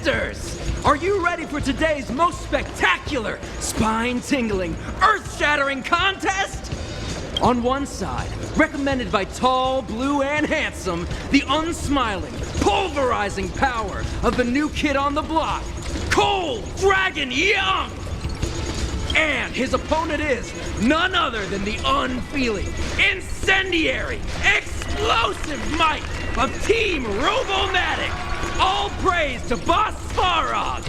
sisters! Are you ready for today's most spectacular, spine-tingling, earth-shattering contest? On one side, recommended by tall, blue, and handsome, the unsmiling, pulverizing power of the new kid on the block, Cold Dragon Young! And his opponent is none other than the unfeeling, incendiary, explosive might of Team Robomatic! All praise to Boss Svarog!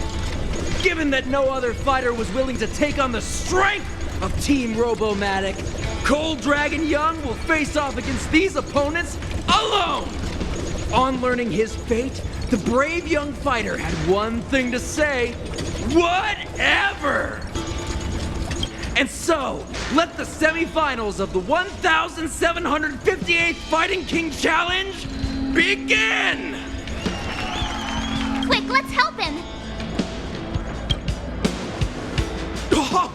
Given that no other fighter was willing to take on the strength of Team Robomatic, Cold Dragon Young will face off against these opponents alone! On learning his fate, the brave young fighter had one thing to say: whatever! And so, let the semifinals of the 1758th Fighting King Challenge begin! Quick, let's help him! Oh,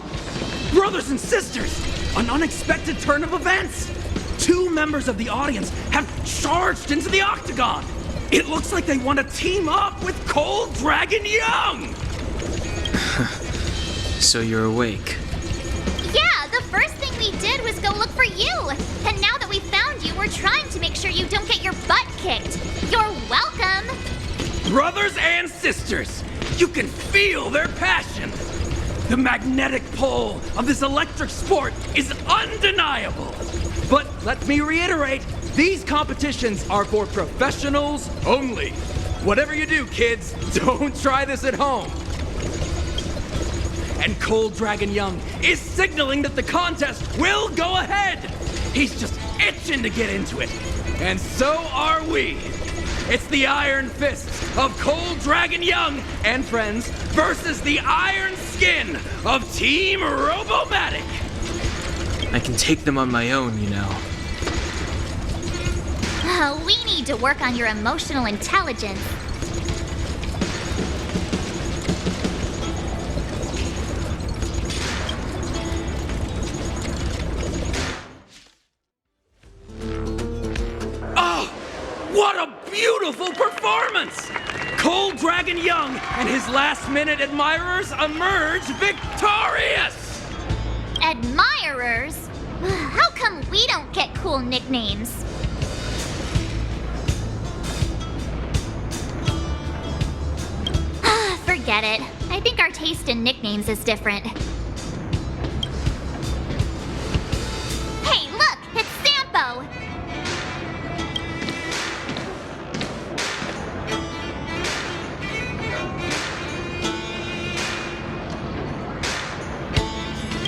brothers and sisters, an unexpected turn of events! Two members of the audience have charged into the octagon! It looks like they want to team up with Cold Dragon Young! So you're awake. Yeah, the first thing we did was go look for you! And now that we found you, we're trying to make sure you don't get your butt kicked. You're welcome! Brothers and sisters, you can feel their passion. The magnetic pull of this electric sport is undeniable. But let me reiterate, these competitions are for professionals only. Whatever you do, kids, don't try this at home. And Cold Dragon Young is signaling that the contest will go ahead. He's just itching to get into it. And so are we. It's the Iron Fists of Cold Dragon Young and friends versus the Iron Skin of Team Robomatic. I can take them on my own, you know. We need to work on your emotional intelligence. What a beautiful performance! Cold Dragon Young and his last-minute admirers emerge victorious! Admirers? How come we don't get cool nicknames? Forget it. I think our taste in nicknames is different. Hey, look! It's Sampo!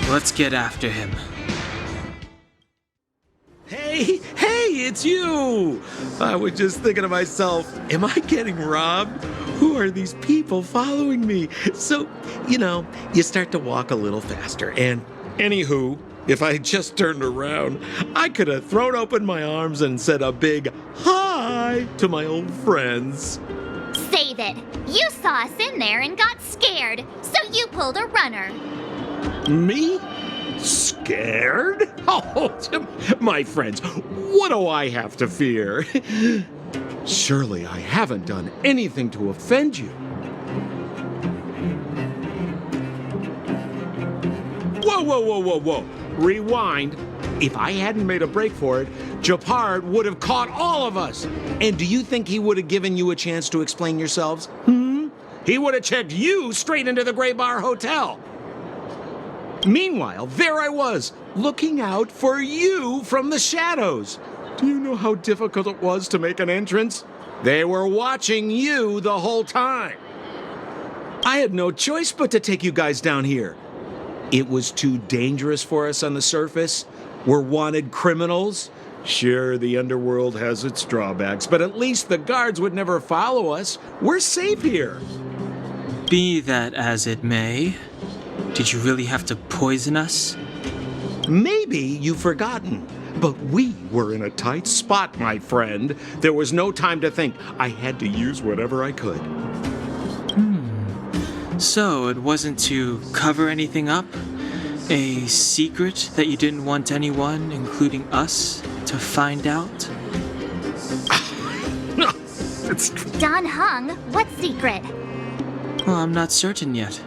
Let's get after him. Hey, it's you! I was just thinking to myself, am I getting robbed? Who are these people following me? So, you start to walk a little faster. And anywho, if I just turned around, I could have thrown open my arms and said a big hi to my old friends. Save it. You saw us in there and got scared, so you pulled a runner. Me? Scared? Oh, my friends, what do I have to fear? Surely I haven't done anything to offend you. Whoa. Rewind. If I hadn't made a break for it, Japard would have caught all of us. And do you think he would have given you a chance to explain yourselves? He would have checked you straight into the Gray Bar Hotel. Meanwhile, there I was, looking out for you from the shadows. Do you know how difficult it was to make an entrance? They were watching you the whole time. I had no choice but to take you guys down here. It was too dangerous for us on the surface. We're wanted criminals. Sure, the underworld has its drawbacks, but at least the guards would never follow us. We're safe here. Be that as it may, did you really have to poison us? Maybe you've forgotten, but we were in a tight spot, my friend. There was no time to think. I had to use whatever I could. So it wasn't to cover anything up? A secret that you didn't want anyone, including us, to find out? It's Don Hung, what secret? Well, I'm not certain yet.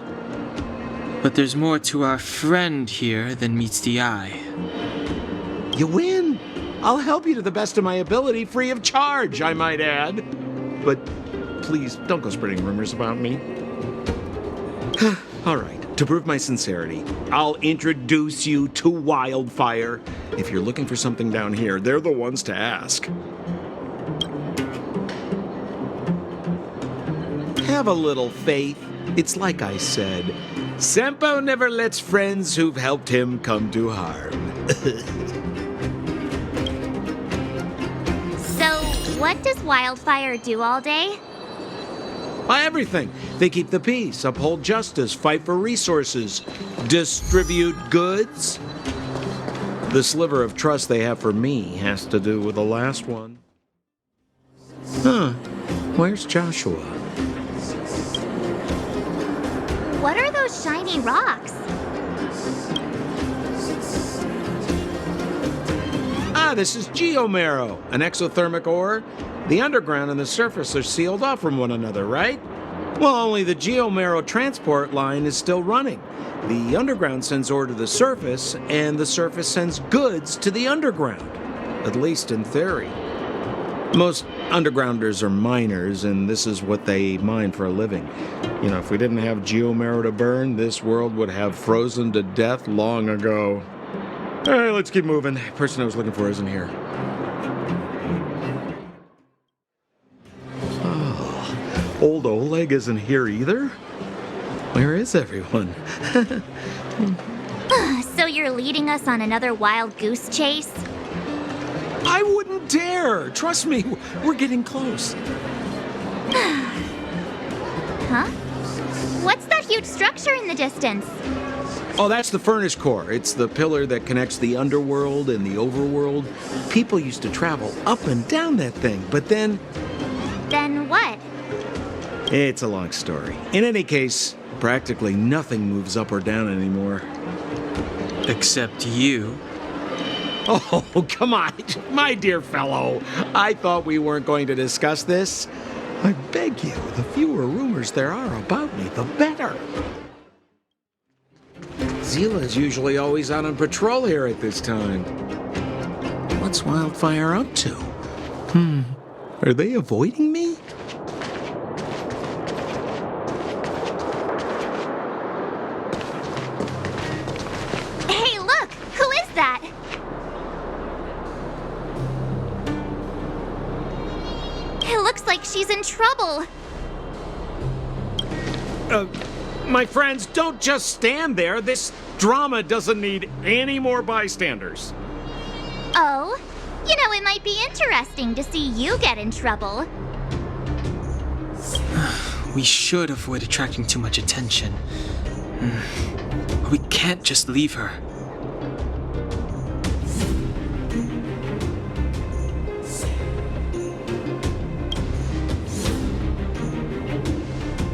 But there's more to our friend here than meets the eye. You win. I'll help you to the best of my ability, free of charge, I might add. But please, don't go spreading rumors about me. All right, to prove my sincerity, I'll introduce you to Wildfire. If you're looking for something down here, they're the ones to ask. Have a little faith. It's like I said, Sampo never lets friends who've helped him come to harm. So, what does Wildfire do all day? Everything. They keep the peace, uphold justice, fight for resources, distribute goods. The sliver of trust they have for me has to do with the last one. Huh. Where's Joshua? What are those shiny rocks? This is geomarrow, an exothermic ore. The underground and the surface are sealed off from one another, right? Well, only the geomarrow transport line is still running. The underground sends ore to the surface, and the surface sends goods to the underground. At least in theory. Most undergrounders are miners, and this is what they mine for a living. You know, if we didn't have geomarrow to burn, this world would have frozen to death long ago. All right, let's keep moving. The person I was looking for isn't here. Oh, old Oleg isn't here either? Where is everyone? So you're leading us on another wild goose chase? I wouldn't dare! Trust me, we're getting close. Huh? What's that huge structure in the distance? Oh, that's the furnace core. It's the pillar that connects the underworld and the overworld. People used to travel up and down that thing, but then... Then what? It's a long story. In any case, practically nothing moves up or down anymore. Except you. Oh, come on, my dear fellow. I thought we weren't going to discuss this. I beg you, the fewer rumors there are about me, the better. Zila's usually always out on patrol here at this time. What's Wildfire up to? Are they avoiding me? Hey, look! Who is that? It looks like she's in trouble. My friends, don't just stand there. This drama doesn't need any more bystanders. Oh? You know, it might be interesting to see you get in trouble. We should avoid attracting too much attention. But we can't just leave her.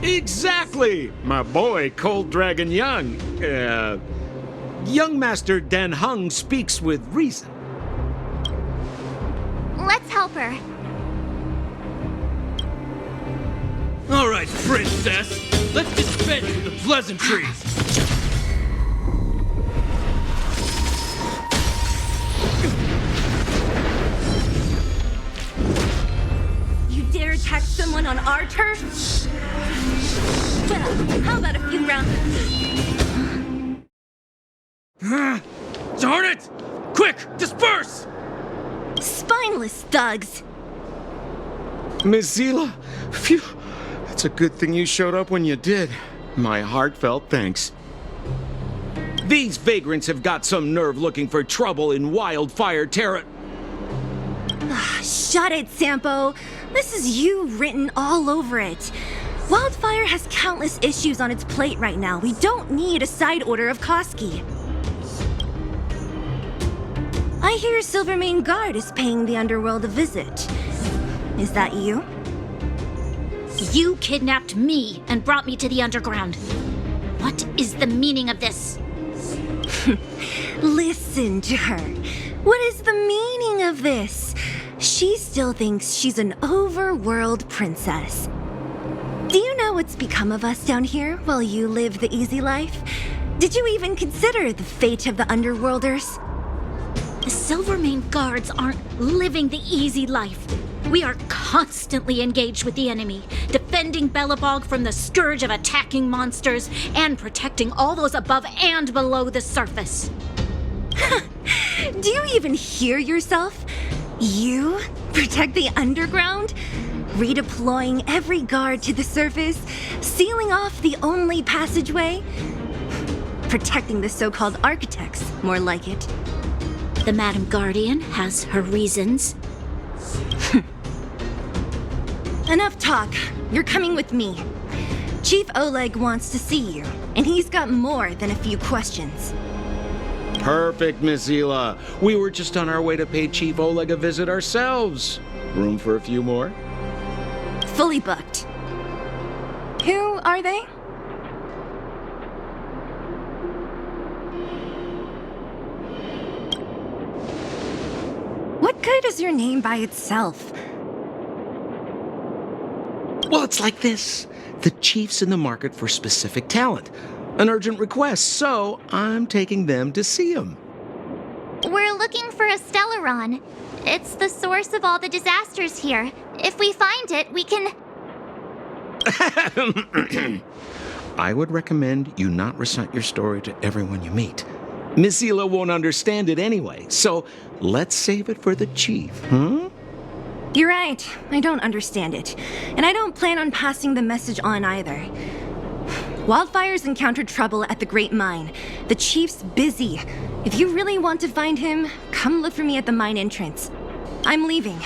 Exactly! My boy, Cold Dragon Young. Young Master Dan Hung speaks with reason. Let's help her. All right, princess. Let's dispense with the pleasantries. You dare attack someone on our turf? Well, how about a few rounds of... Darn it! Quick, disperse! Spineless thugs! Miss Zila, phew. It's a good thing you showed up when you did. My heartfelt thanks. These vagrants have got some nerve looking for trouble in Wildfire Terra. Shut it, Sampo. This is you written all over it. Wildfire has countless issues on its plate right now. We don't need a side order of Koski. I hear Silvermane Guard is paying the underworld a visit. Is that you? You kidnapped me and brought me to the underground. What is the meaning of this? Listen to her. What is the meaning of this? She still thinks she's an overworld princess. Do you know what's become of us down here while you live the easy life? Did you even consider the fate of the Underworlders? The Silvermane guards aren't living the easy life. We are constantly engaged with the enemy, defending Belobog from the scourge of attacking monsters and protecting all those above and below the surface. Do you even hear yourself? You protect the underground? Redeploying every guard to the surface, sealing off the only passageway? Protecting the so-called architects, more like it. The Madam Guardian has her reasons. Enough talk. You're coming with me. Chief Oleg wants to see you, and he's got more than a few questions. Perfect, Miss Hila. We were just on our way to pay Chief Oleg a visit ourselves. Room for a few more? Fully booked. Who are they? What good is your name by itself? Well, it's like this. The chief's in the market for specific talent. An urgent request, so I'm taking them to see him. We're looking for a Stellaron. It's the source of all the disasters here. If we find it, we can... I would recommend you not recite your story to everyone you meet. Miss Hila won't understand it anyway, so let's save it for the chief, huh? You're right. I don't understand it. And I don't plan on passing the message on either. Wildfire's encountered trouble at the Great Mine. The chief's busy. If you really want to find him, come look for me at the mine entrance. I'm leaving.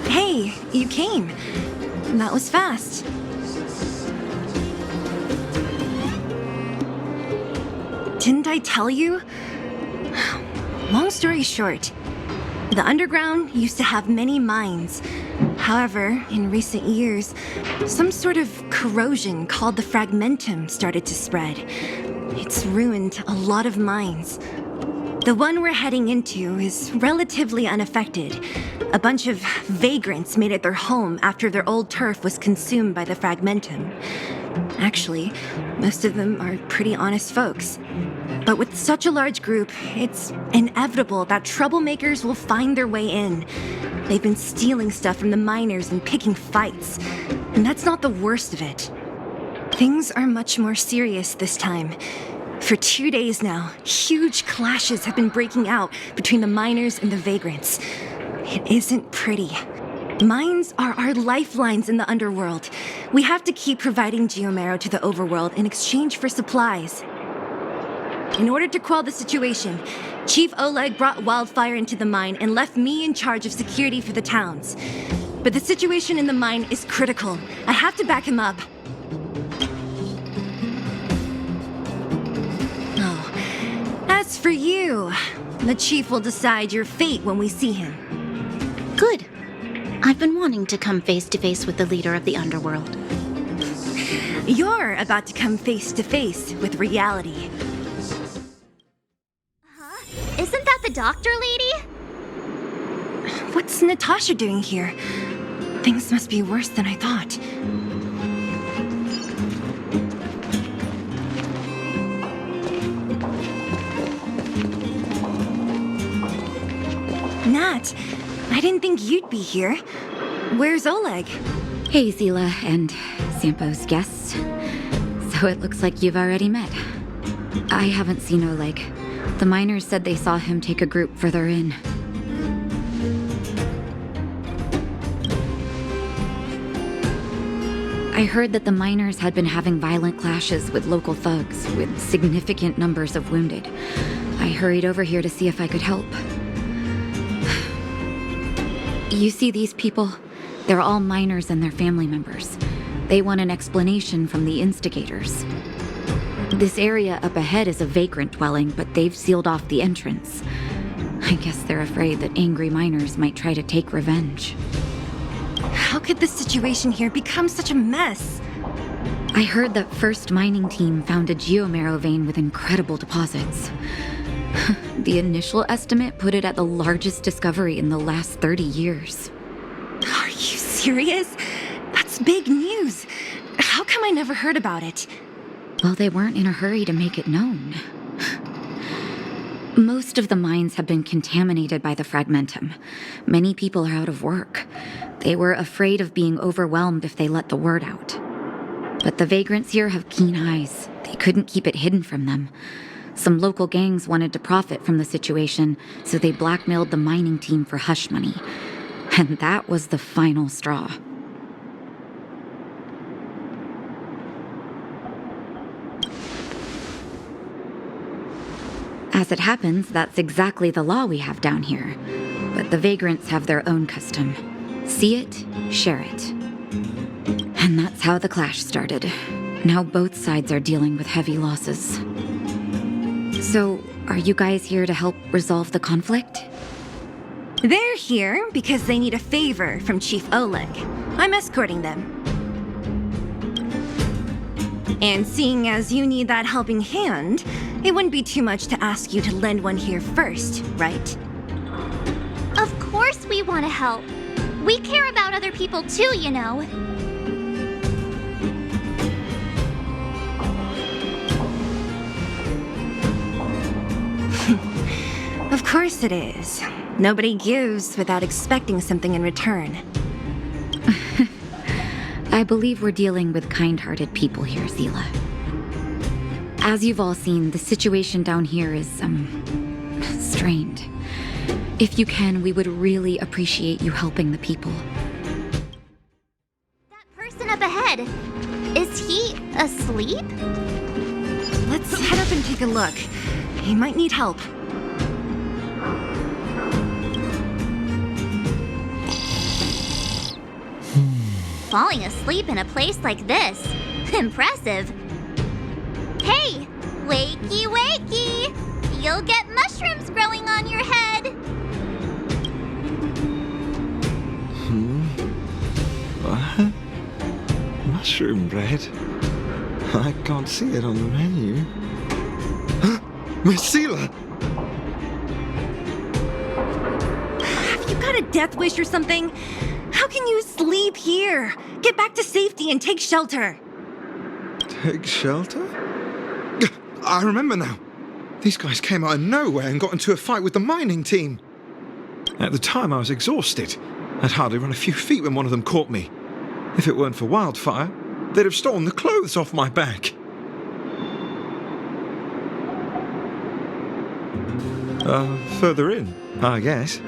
Hey, you came. That was fast. Didn't I tell you? Long story short, the underground used to have many mines. However, in recent years, some sort of corrosion called the fragmentum started to spread. It's ruined a lot of mines. The one we're heading into is relatively unaffected. A bunch of vagrants made it their home after their old turf was consumed by the fragmentum. Actually, most of them are pretty honest folks. But with such a large group, it's inevitable that troublemakers will find their way in. They've been stealing stuff from the miners and picking fights. And that's not the worst of it. Things are much more serious this time. For 2 days now, huge clashes have been breaking out between the miners and the vagrants. It isn't pretty. Mines are our lifelines in the underworld. We have to keep providing Geomarrow to the overworld in exchange for supplies. In order to quell the situation, Chief Oleg brought Wildfire into the mine and left me in charge of security for the towns. But the situation in the mine is critical. I have to back him up. Oh, as for you, the Chief will decide your fate when we see him. Good. I've been wanting to come face to face with the leader of the underworld. You're about to come face to face with reality. Isn't that the doctor lady? What's Natasha doing here? Things must be worse than I thought. Nat, I didn't think you'd be here. Where's Oleg? Hey, Zila and Sampo's guests. So it looks like you've already met. I haven't seen Oleg. The miners said they saw him take a group further in. I heard that the miners had been having violent clashes with local thugs, with significant numbers of wounded. I hurried over here to see if I could help. You see these people? They're all miners and their family members. They want an explanation from the instigators. This area up ahead is a vagrant dwelling, but they've sealed off the entrance. I guess they're afraid that angry miners might try to take revenge. How could the situation here become such a mess? I heard that First Mining Team found a geomarrow vein with incredible deposits. The initial estimate put it at the largest discovery in the last 30 years. Are you serious? serious? That's big news. How come I never heard about it? Well, they weren't in a hurry to make it known. Most of the mines have been contaminated by the fragmentum. Many people are out of work. They were afraid of being overwhelmed if they let the word out. But the Vagrants here have keen eyes. They couldn't keep it hidden from them. Some local gangs wanted to profit from the situation, so they blackmailed the mining team for hush money. And that was the final straw. As it happens, that's exactly the law we have down here. But the Vagrants have their own custom. See it, share it. And that's how the clash started. Now both sides are dealing with heavy losses. So, are you guys here to help resolve the conflict? They're here because they need a favor from Chief Oleg. I'm escorting them. And seeing as you need that helping hand, it wouldn't be too much to ask you to lend one here first, right? Of course we want to help. We care about other people too, you know. Of course it is. Nobody gives without expecting something in return. I believe we're dealing with kind-hearted people here, Zila. As you've all seen, the situation down here is, strained. If you can, we would really appreciate you helping the people. That person up ahead, is he asleep? Let's head up and take a look. He might need help. Falling asleep in a place like this. Impressive. Hey, wakey wakey! You'll get mushrooms growing on your head. What? Mushroom bread? I can't see it on the menu. Miss Seela! Have you got a death wish or something? How can you sleep here? Get back to safety and take shelter. Take shelter? I remember now. These guys came out of nowhere and got into a fight with the mining team. At the time, I was exhausted. I'd hardly run a few feet when one of them caught me. If it weren't for Wildfire, they'd have stolen the clothes off my back. Further in, I guess.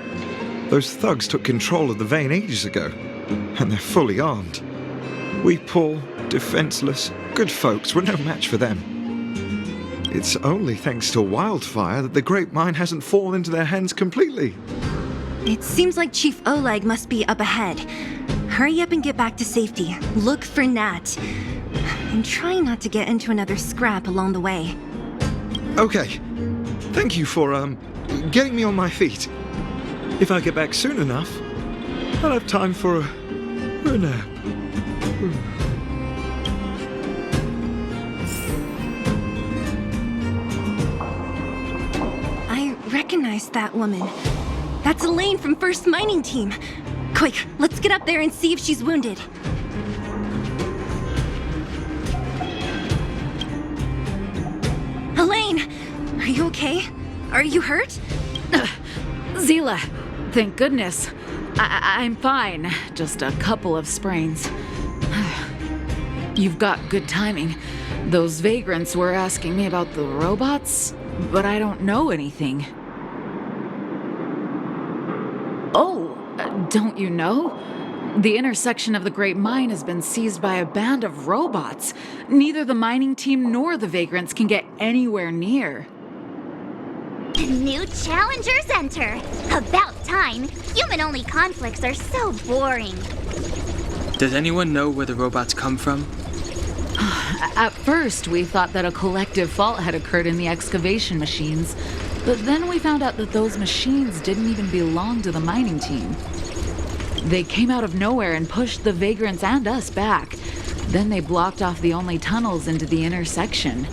Those thugs took control of the vein ages ago, and they're fully armed. We poor, defenseless, good folks were no match for them. It's only thanks to Wildfire that the Great Mine hasn't fallen into their hands completely. It seems like Chief Oleg must be up ahead. Hurry up and get back to safety. Look for Nat. And try not to get into another scrap along the way. Okay. Thank you for, getting me on my feet. If I get back soon enough, I'll have time for a nap. I recognize that woman. That's Elaine from First Mining Team. Quick, let's get up there and see if she's wounded. Elaine! Are you okay? Are you hurt? Zila, thank goodness. I'm fine. Just a couple of sprains. You've got good timing. Those Vagrants were asking me about the robots, but I don't know anything. Oh, don't you know? The intersection of the Great Mine has been seized by a band of robots. Neither the mining team nor the Vagrants can get anywhere near. New challengers enter. About time. Human-only conflicts are so boring. Does anyone know where the robots come from? At first, we thought that a collective fault had occurred in the excavation machines, but then we found out that those machines didn't even belong to the mining team. They came out of nowhere and pushed the Vagrants and us back. Then they blocked off the only tunnels into the intersection.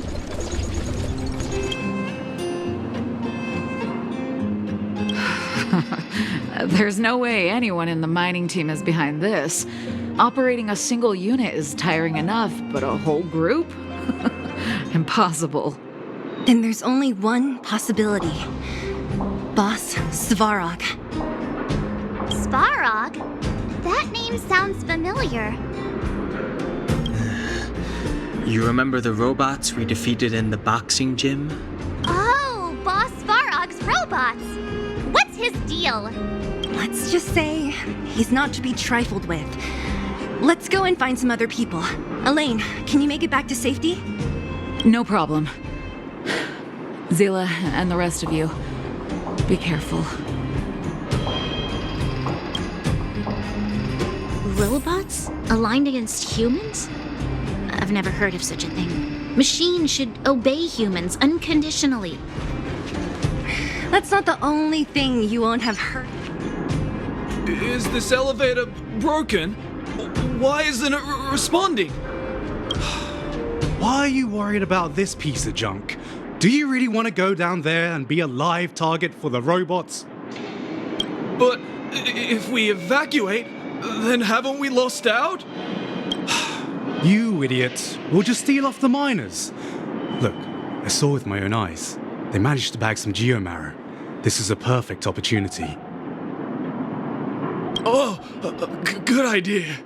There's no way anyone in the mining team is behind this. Operating a single unit is tiring enough, but a whole group? Impossible. Then there's only one possibility. Boss Svarog. Svarog? That name sounds familiar. You remember the robots we defeated in the boxing gym? Oh, Boss Svarog's robots! What's his deal? Let's just say he's not to be trifled with. Let's go and find some other people. Elaine, can you make it back to safety? No problem. Zila and the rest of you, be careful. Robots? Aligned against humans? I've never heard of such a thing. Machines should obey humans unconditionally. That's not the only thing you won't have heard. Is this elevator broken? Why isn't it responding? Why are you worried about this piece of junk? Do you really want to go down there and be a live target for the robots? But if we evacuate, then haven't we lost out? You idiots. We'll just steal off the miners. Look, I saw with my own eyes. They managed to bag some geomarrow. This is a perfect opportunity. Oh, good idea.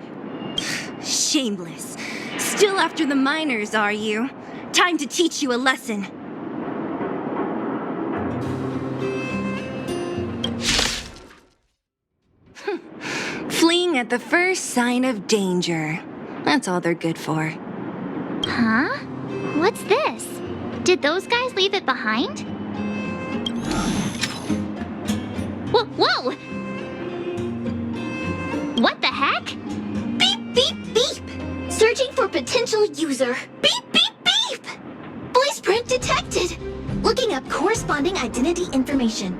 Shameless. Still after the miners, are you? Time to teach you a lesson. Fleeing at the first sign of danger. That's all they're good for. Huh? What's this? Did those guys leave it behind? Whoa! What the heck? Beep, beep, beep! Searching for potential user. Beep, beep, beep! Voice print detected. Looking up corresponding identity information.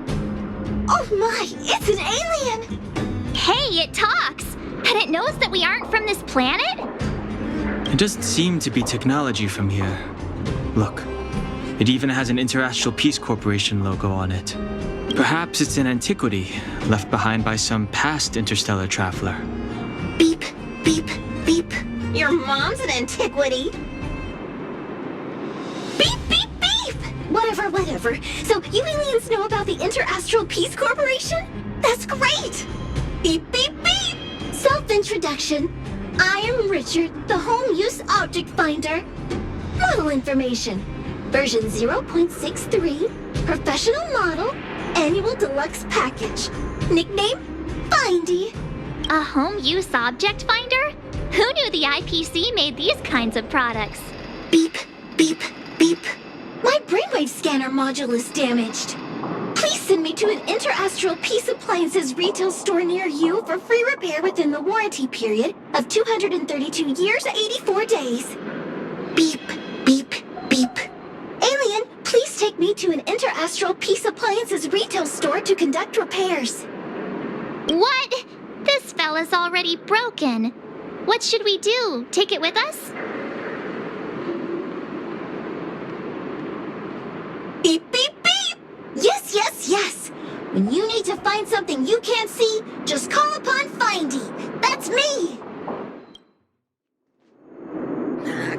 Oh my, it's an alien! Hey, it talks! And it knows that we aren't from this planet? It doesn't seem to be technology from here. Look, it even has an Interastral Peace Corporation logo on it. Perhaps it's an antiquity left behind by some past interstellar traveler. Beep, beep, beep. Your mom's an antiquity. Beep, beep, beep! Whatever. So you aliens know about the Interastral Peace Corporation? That's great! Beep, beep, beep! Self-introduction. I am Richard, the Home Use Object Finder. Model information. Version 0.63. Professional model. Annual deluxe package. Nickname? Findy. A home use object finder? Who knew the IPC made these kinds of products? Beep, beep, beep. My brainwave scanner module is damaged. Please send me to an Interastral Peace Appliances retail store near you for free repair within the warranty period of 232 years, 84 days. Beep, beep, beep. Alien, please take me to an Interastral Peace Appliances retail store to conduct repairs. What? This fella's already broken. What should we do? Take it with us? Beep, beep, beep! Yes! When you need to find something you can't see, just call upon Findy. That's me!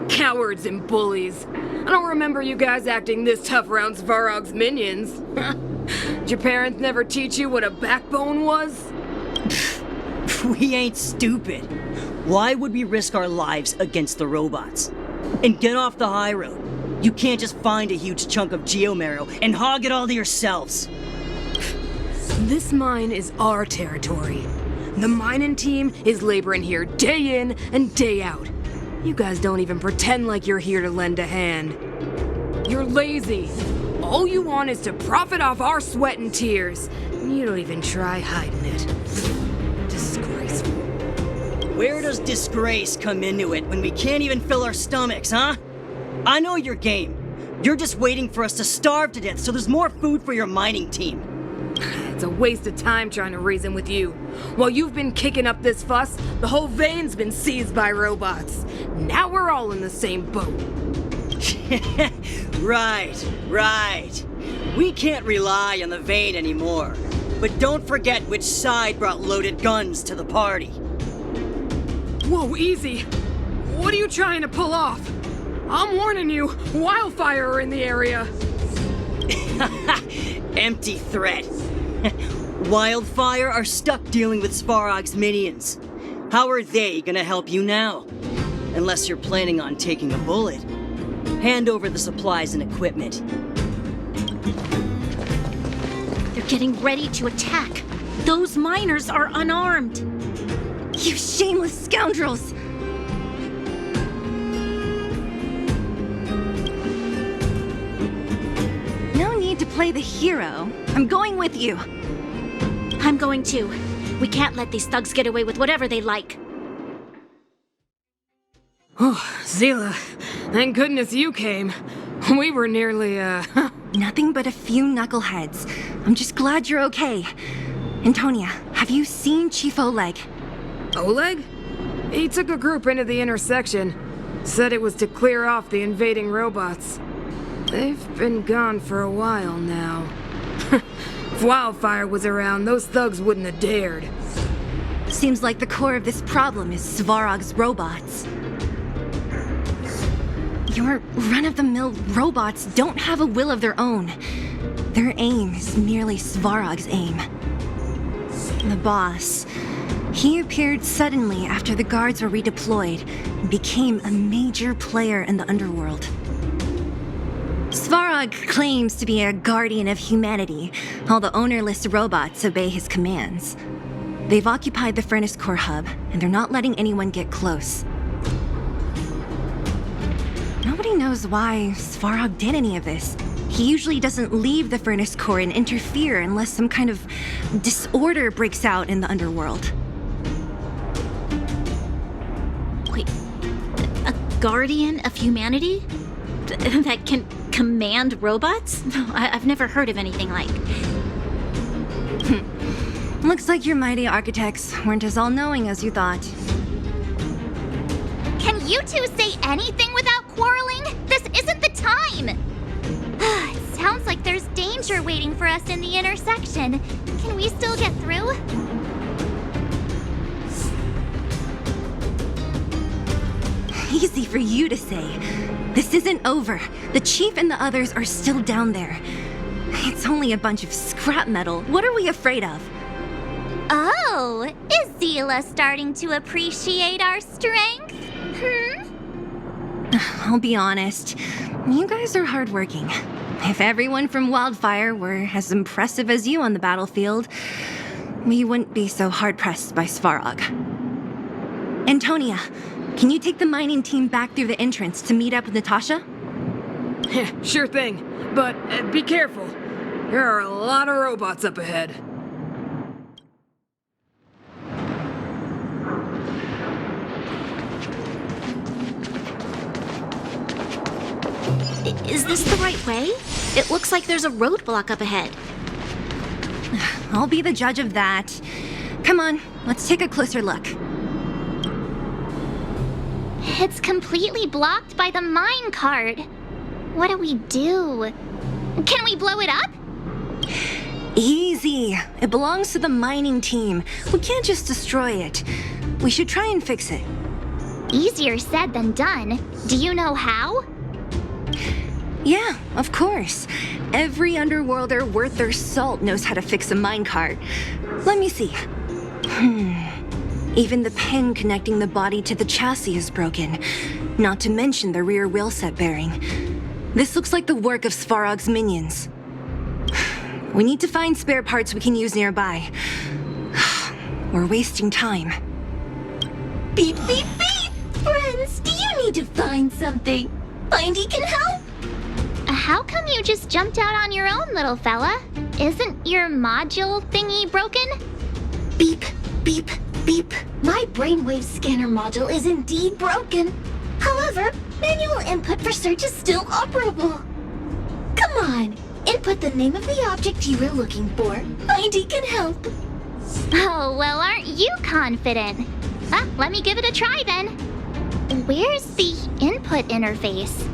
Cowards and bullies. I don't remember you guys acting this tough around Svarog's minions. Did your parents never teach you what a backbone was? We ain't stupid. Why would we risk our lives against the robots? And get off the high road. You can't just find a huge chunk of geomarrow and hog it all to yourselves. This mine is our territory. The mining team is laboring here day in and day out. You guys don't even pretend like you're here to lend a hand. You're lazy. All you want is to profit off our sweat and tears. You don't even try hiding it. Disgraceful. Where does disgrace come into it when we can't even fill our stomachs, huh? I know your game. You're just waiting for us to starve to death so there's more food for your mining team. It's a waste of time trying to reason with you. While you've been kicking up this fuss, the whole vein's been seized by robots. Now we're all in the same boat. Right. We can't rely on the vein anymore. but don't forget which side brought loaded guns to the party. Whoa, easy. What are you trying to pull off? I'm warning you, Wildfire are in the area. Empty threat. Wildfire are stuck dealing with Svarog's minions. How are they gonna help you now? Unless you're planning on taking a bullet. Hand over the supplies and equipment. They're getting ready to attack. Those miners are unarmed. You shameless scoundrels! No need to play the hero. I'm going with you. I'm going too. We can't let these thugs get away with whatever they like. Oh, Zila, thank goodness you came. We were nearly, Nothing but a few knuckleheads. I'm just glad you're okay. Antonia, have you seen Chief Oleg? Oleg? He took a group into the intersection. Said it was to clear off the invading robots. They've been gone for a while now. If Wildfire was around, those thugs wouldn't have dared. Seems like the core of this problem is Svarog's robots. Your run-of-the-mill robots don't have a will of their own. Their aim is merely Svarog's aim. The boss, he appeared suddenly after the guards were redeployed and became a major player in the underworld. Svarog claims to be a guardian of humanity, while the ownerless robots obey his commands. They've occupied the Furnace Core hub, and they're not letting anyone get close. Nobody knows why Svarog did any of this. He usually doesn't leave the Furnace Core and interfere unless some kind of disorder breaks out in the underworld. Wait, a guardian of humanity? That can command robots? I've never heard of anything like. Looks like your mighty architects weren't as all-knowing as you thought. Can you two say anything without quarreling? This isn't the time! It sounds like there's danger waiting for us in the intersection. Can we still get through? Easy for you to say. This isn't over. The chief and the others are still down there. It's only a bunch of scrap metal. What are we afraid of? Oh, is Zila starting to appreciate our strength? I'll be honest. You guys are hardworking. If everyone from Wildfire were as impressive as you on the battlefield, we wouldn't be so hard-pressed by Svarog. Antonia, can you take the mining team back through the entrance to meet up with Natasha? Sure thing, but be careful. There are a lot of robots up ahead. Is this the right way? It looks like there's a roadblock up ahead. I'll be the judge of that. Come on, let's take a closer look. It's completely blocked by the mine cart. What do we do? Can we blow it up? Easy. It belongs to the mining team. We can't just destroy it. We should try and fix it. Easier said than done. Do you know how? Yeah, of course. Every underworlder worth their salt knows how to fix a minecart. Let me see. Even the pin connecting the body to the chassis is broken. Not to mention the rear wheel set bearing. This looks like the work of Svarog's minions. We need to find spare parts we can use nearby. We're wasting time. Beep, beep, beep! Friends, do you need to find something? Findy can help? How come you just jumped out on your own, little fella? Isn't your module thingy broken? Beep, beep, beep. My brainwave scanner module is indeed broken. However, manual input for search is still operable. Come on, input the name of the object you were looking for. Findy can help. Oh, well, aren't you confident? Let me give it a try then. Where's the input interface?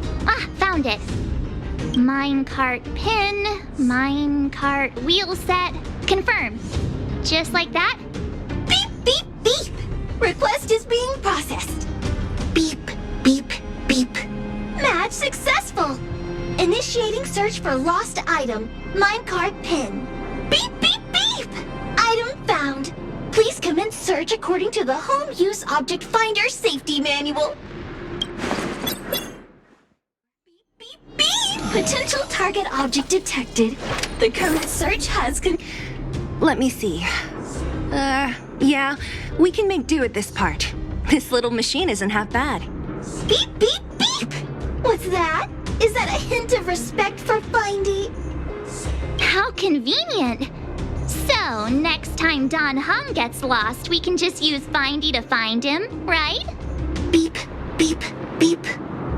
Found it. Minecart pin, minecart wheel set. Confirm. Just like that? Beep, beep, beep! Request is being processed. Beep, beep, beep. Match successful! Initiating search for lost item. Minecart pin. Beep, beep, beep! Item found. Please commence search according to the Home Use Object Finder Safety Manual. Beep, beep, beep! Potential target object detected. The current search has Let me see. Yeah, we can make do at this part. This little machine isn't half bad. Beep, beep, beep! What's that? Is that a hint of respect for Findy? How convenient! So, next time Don Hum gets lost, we can just use Findy to find him, right? Beep, beep, beep.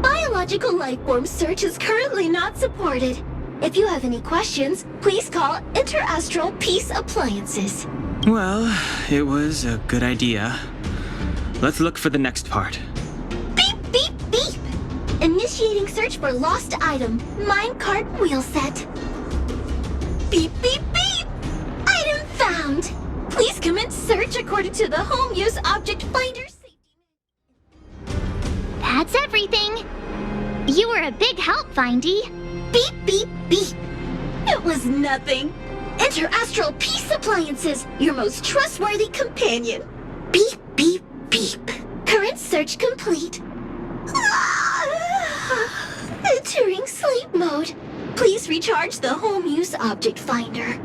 Biological life form search is currently not supported. If you have any questions, please call Interastral Peace Appliances. Well, it was a good idea. Let's look for the next part. Beep, beep, beep! Initiating search for lost item. Minecart wheel set. Beep, beep, beep! Item found! Please commence search according to the Home Use Object Finder Safety Manual. That's everything. You were a big help, Findy. Beep, beep, beep. It was nothing. Interastral Peace Appliances, your most trustworthy companion. Beep, beep, beep. Current search complete. Entering sleep mode. Please recharge the Home Use Object Finder.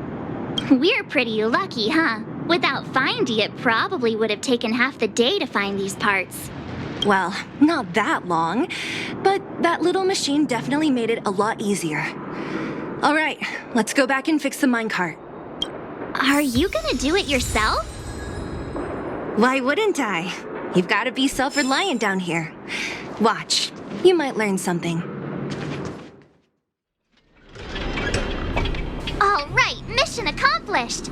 We're pretty lucky, huh? Without Findy, it probably would have taken half the day to find these parts. Well, not that long, but that little machine definitely made it a lot easier. All right, let's go back and fix the minecart. Are you gonna do it yourself? Why wouldn't I? You've got to be self-reliant down here. Watch, you might learn something. All right, mission accomplished.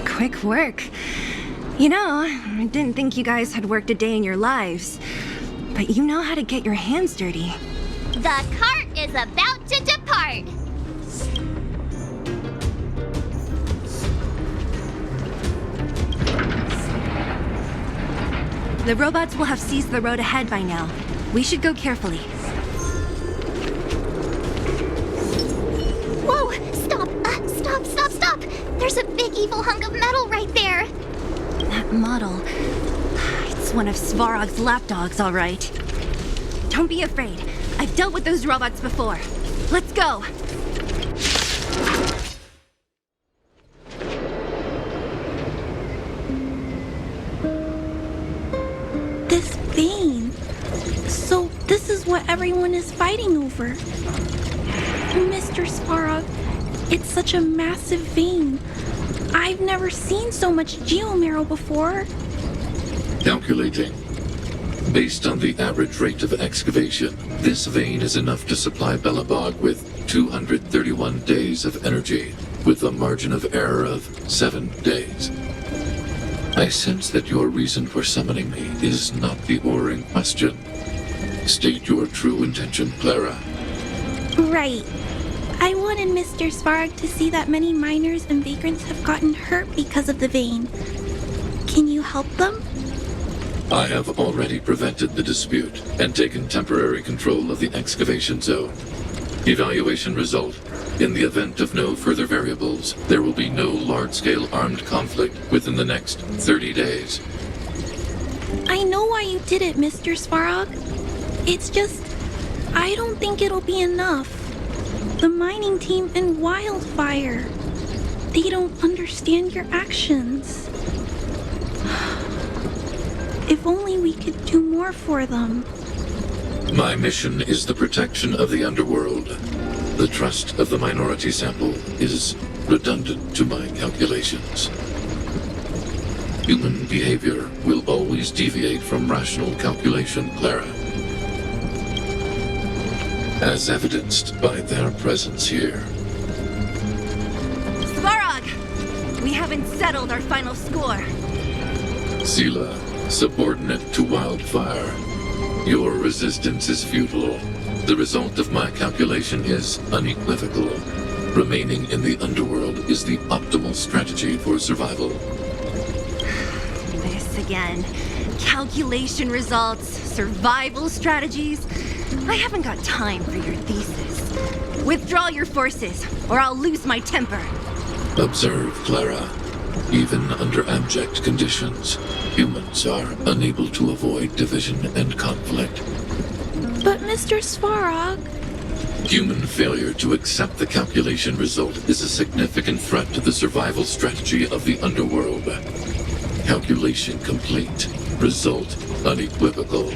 Quick work. You know, I didn't think you guys had worked a day in your lives, but you know how to get your hands dirty. The cart is about to depart. The robots will have seized the road ahead by now. We should go carefully. Whoa! Stop! Stop! There's a big evil hunk of metal right there. That model... It's one of Svarog's lapdogs, all right. Don't be afraid. I've dealt with those robots before. Let's go! This vein. So this is what everyone is fighting over. Mr. Svarog, it's such a massive vein. I've never seen so much geomarrow before. Calculating. Based on the average rate of excavation, this vein is enough to supply Belobog with 231 days of energy, with a margin of error of 7 days. I sense that your reason for summoning me is not the ore in question. State your true intention, Clara. Right. I wanted Mr. Svarog to see that many miners and vagrants have gotten hurt because of the vein. Can you help them? I have already prevented the dispute and taken temporary control of the excavation zone. Evaluation result. In the event of no further variables, there will be no large-scale armed conflict within the next 30 days. I know why you did it, Mr. Svarog. It's just, I don't think it'll be enough. The mining team and Wildfire, they don't understand your actions. If only we could do more for them. My mission is the protection of the underworld. The trust of the minority sample is redundant to my calculations. Human behavior will always deviate from rational calculation, Clara. As evidenced by their presence here. Svarog! We haven't settled our final score. Sela, subordinate to Wildfire. Your resistance is futile. The result of my calculation is unequivocal. Remaining in the underworld is the optimal strategy for survival. This again. Calculation results, survival strategies. I haven't got time for your thesis. Withdraw your forces, or I'll lose my temper. Observe, Clara. Even under abject conditions, humans are unable to avoid division and conflict. But Mr. Svarog... Human failure to accept the calculation result is a significant threat to the survival strategy of the underworld. Calculation complete. Result unequivocal.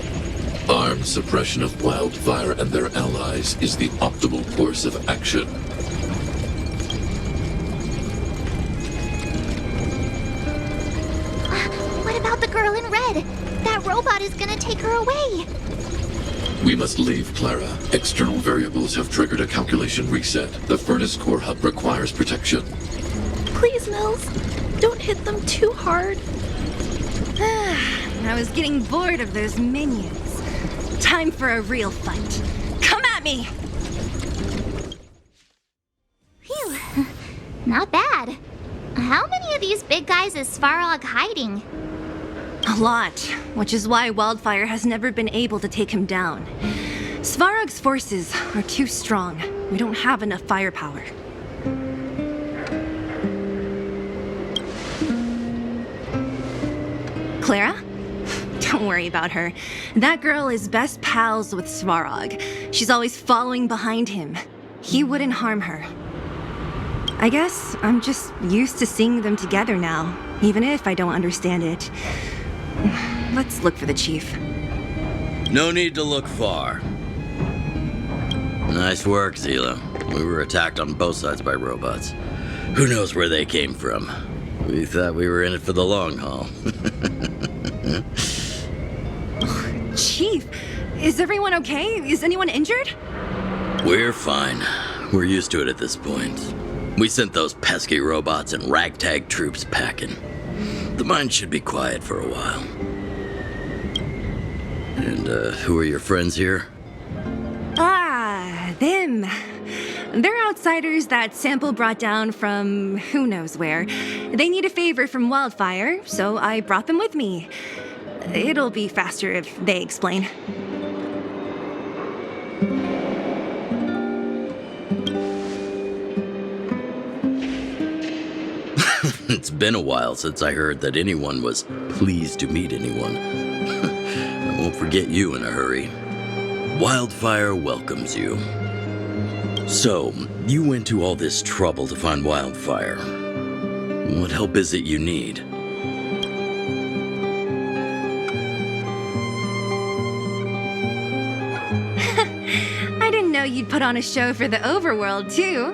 Armed suppression of Wildfire and their allies is the optimal course of action. What about the girl in red? That robot is gonna take her away. We must leave, Clara. External variables have triggered a calculation reset. The furnace core hub requires protection. Please, Mills, don't hit them too hard. I was getting bored of those minions. Time for a real fight. Come at me! Phew. Not bad. How many of these big guys is Svarog hiding? A lot, which is why Wildfire has never been able to take him down. Svarog's forces are too strong. We don't have enough firepower. Clara? Don't worry about her. That girl is best pals with Svarog. She's always following behind him. He wouldn't harm her. I guess I'm just used to seeing them together now, even if I don't understand it. Let's look for the chief. No need to look far. Nice work, Zila. We were attacked on both sides by robots. Who knows where they came from? We thought we were in it for the long haul. Chief, is everyone okay? Is anyone injured? We're fine. We're used to it at this point. We sent those pesky robots and ragtag troops packing. The mine should be quiet for a while. And, who are your friends here? Ah, them. They're outsiders that Sample brought down from who knows where. They need a favor from Wildfire, so I brought them with me. It'll be faster if they explain. It's been a while since I heard that anyone was pleased to meet anyone. I won't forget you in a hurry. Wildfire welcomes you. So, you went to all this trouble to find Wildfire. What help is it you need? I didn't know you'd put on a show for the overworld, too.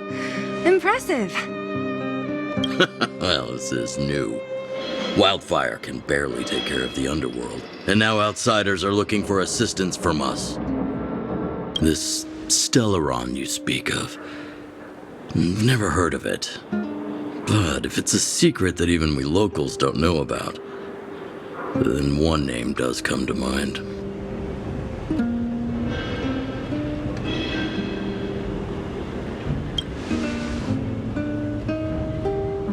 Impressive. Well, this is new. Wildfire can barely take care of the underworld, and now outsiders are looking for assistance from us. This Stellaron you speak of, I've never heard of it. But if it's a secret that even we locals don't know about, then one name does come to mind.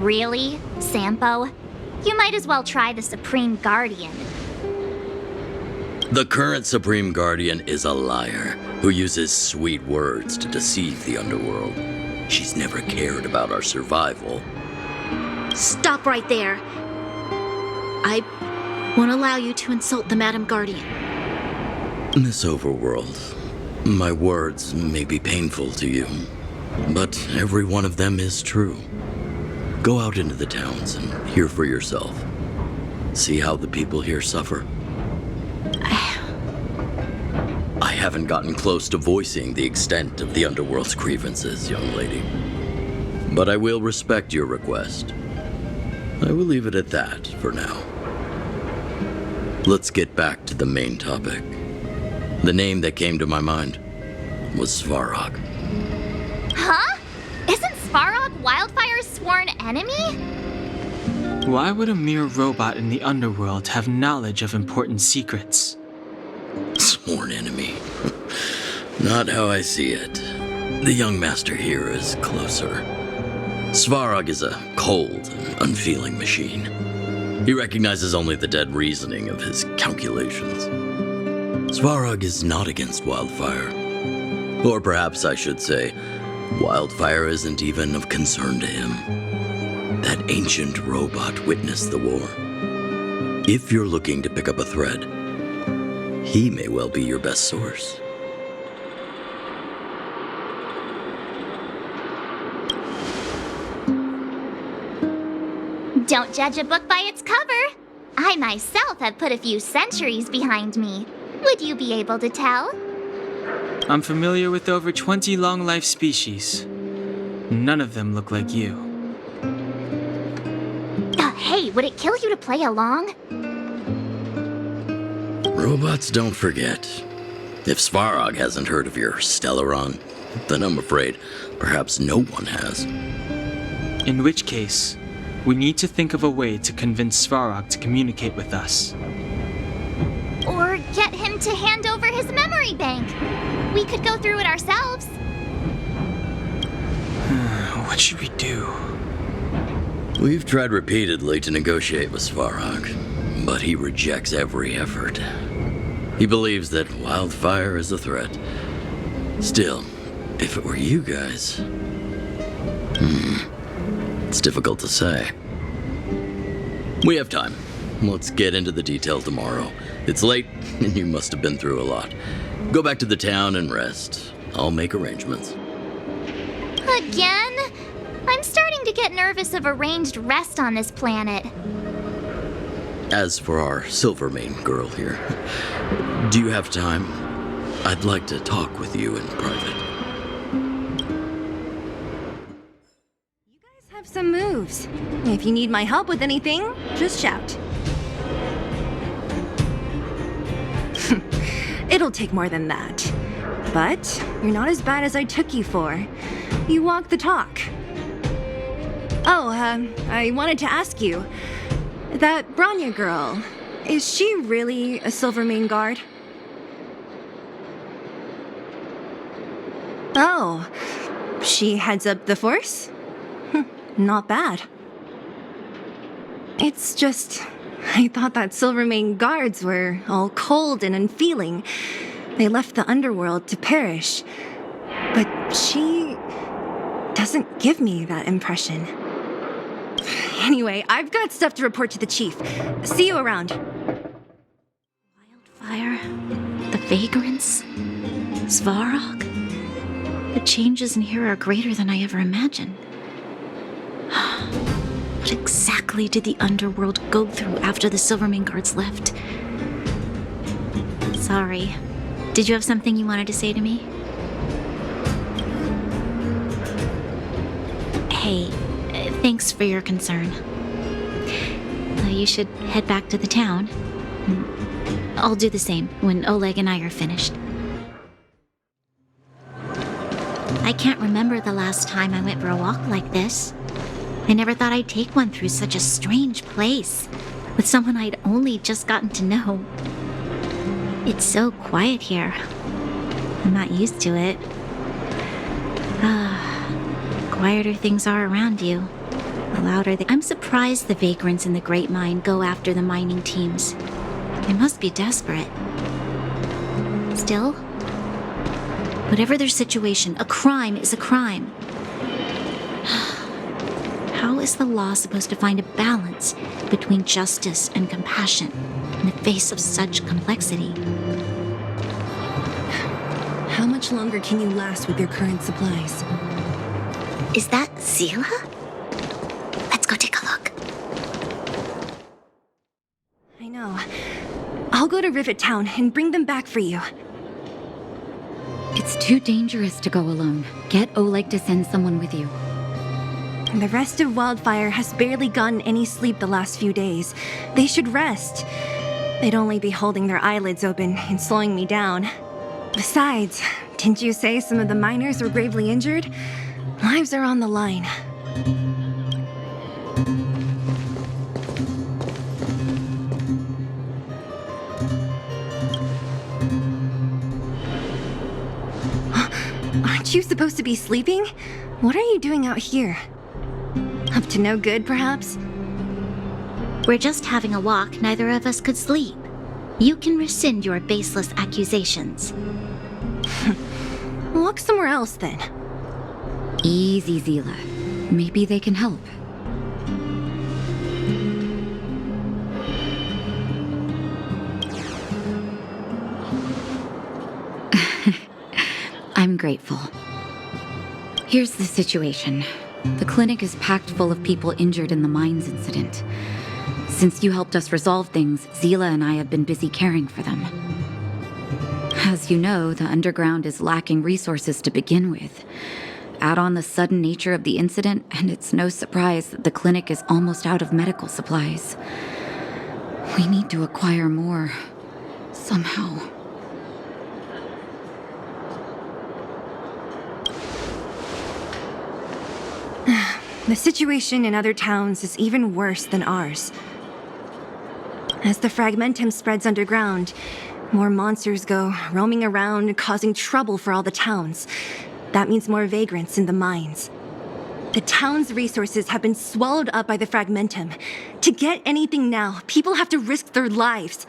Really, Sampo? You might as well try the Supreme Guardian. The current Supreme Guardian is a liar who uses sweet words to deceive the underworld. She's never cared about our survival. Stop right there. I won't allow you to insult the Madam Guardian. Miss Overworld, my words may be painful to you, but every one of them is true. Go out into the towns and hear for yourself. See how the people here suffer. I haven't gotten close to voicing the extent of the underworld's grievances, young lady. But I will respect your request. I will leave it at that for now. Let's get back to the main topic. The name that came to my mind was Svarog. Huh? Isn't Svarog Wildfire's sworn enemy? Why would a mere robot in the underworld have knowledge of important secrets? Sworn enemy. Not how I see it. The young master here is closer. Svarog is a cold and unfeeling machine. He recognizes only the dead reasoning of his calculations. Svarog is not against Wildfire. Or perhaps I should say, Wildfire isn't even of concern to him. That ancient robot witnessed the war. If you're looking to pick up a thread, he may well be your best source. Don't judge a book by its cover. I myself have put a few centuries behind me. Would you be able to tell? I'm familiar with over 20 long-life species. None of them look like you. Hey, would it kill you to play along? Robots don't forget. If Svarog hasn't heard of your Stellaron, then I'm afraid perhaps no one has. In which case, we need to think of a way to convince Svarog to communicate with us. Or get him to hand over his memory bank. We could go through it ourselves. What should we do? We've tried repeatedly to negotiate with Svarog, but he rejects every effort. He believes that Wildfire is a threat. Still, if it were you guys... It's difficult to say. We have time. Let's get into the details tomorrow. It's late, and you must have been through a lot. Go back to the town and rest. I'll make arrangements. Again? I'm starting to get nervous of arranged rest on this planet. As for our Silvermane girl here, do you have time? I'd like to talk with you in private. Have some moves. If you need my help with anything, just shout. It'll take more than that. But you're not as bad as I took you for. You walk the talk. Oh, I wanted to ask you. That Bronya girl, is she really a Silvermane guard? Oh, she heads up the force? Not bad. It's just, I thought that Silvermane guards were all cold and unfeeling. They left the underworld to perish. But she doesn't give me that impression. Anyway, I've got stuff to report to the chief. See you around. Wildfire, the Vagrants, Svarog. The changes in here are greater than I ever imagined. What exactly did the underworld go through after the Silvermane guards left? Sorry. Did you have something you wanted to say to me? Hey, thanks for your concern. You should head back to the town. I'll do the same when Oleg and I are finished. I can't remember the last time I went for a walk like this. I never thought I'd take one through such a strange place, with someone I'd only just gotten to know. It's so quiet here. I'm not used to it. Quieter things are around you, the louder they... I'm surprised the Vagrants in the Great Mine go after the mining teams. They must be desperate. Still, whatever their situation, a crime is a crime. How is the law supposed to find a balance between justice and compassion in the face of such complexity? How much longer can you last with your current supplies? Is that Zila? Let's go take a look. I know. I'll go to Rivet Town and bring them back for you. It's too dangerous to go alone. Get Oleg to send someone with you. The rest of Wildfire has barely gotten any sleep the last few days. They should rest. They'd only be holding their eyelids open and slowing me down. Besides, didn't you say some of the miners were gravely injured? Lives are on the line. Aren't you supposed to be sleeping? What are you doing out here? Up to no good, perhaps? We're just having a walk. Neither of us could sleep. You can rescind your baseless accusations. Walk somewhere else, then. Easy, Zila. Maybe they can help. I'm grateful. Here's the situation. The clinic is packed full of people injured in the mines incident. Since you helped us resolve things, Zila and I have been busy caring for them. As you know, the underground is lacking resources to begin with. Add on the sudden nature of the incident, and it's no surprise that the clinic is almost out of medical supplies. We need to acquire more, somehow. The situation in other towns is even worse than ours. As the fragmentum spreads underground, more monsters go roaming around, causing trouble for all the towns. That means more vagrants in the mines. The town's resources have been swallowed up by the fragmentum. To get anything now, people have to risk their lives.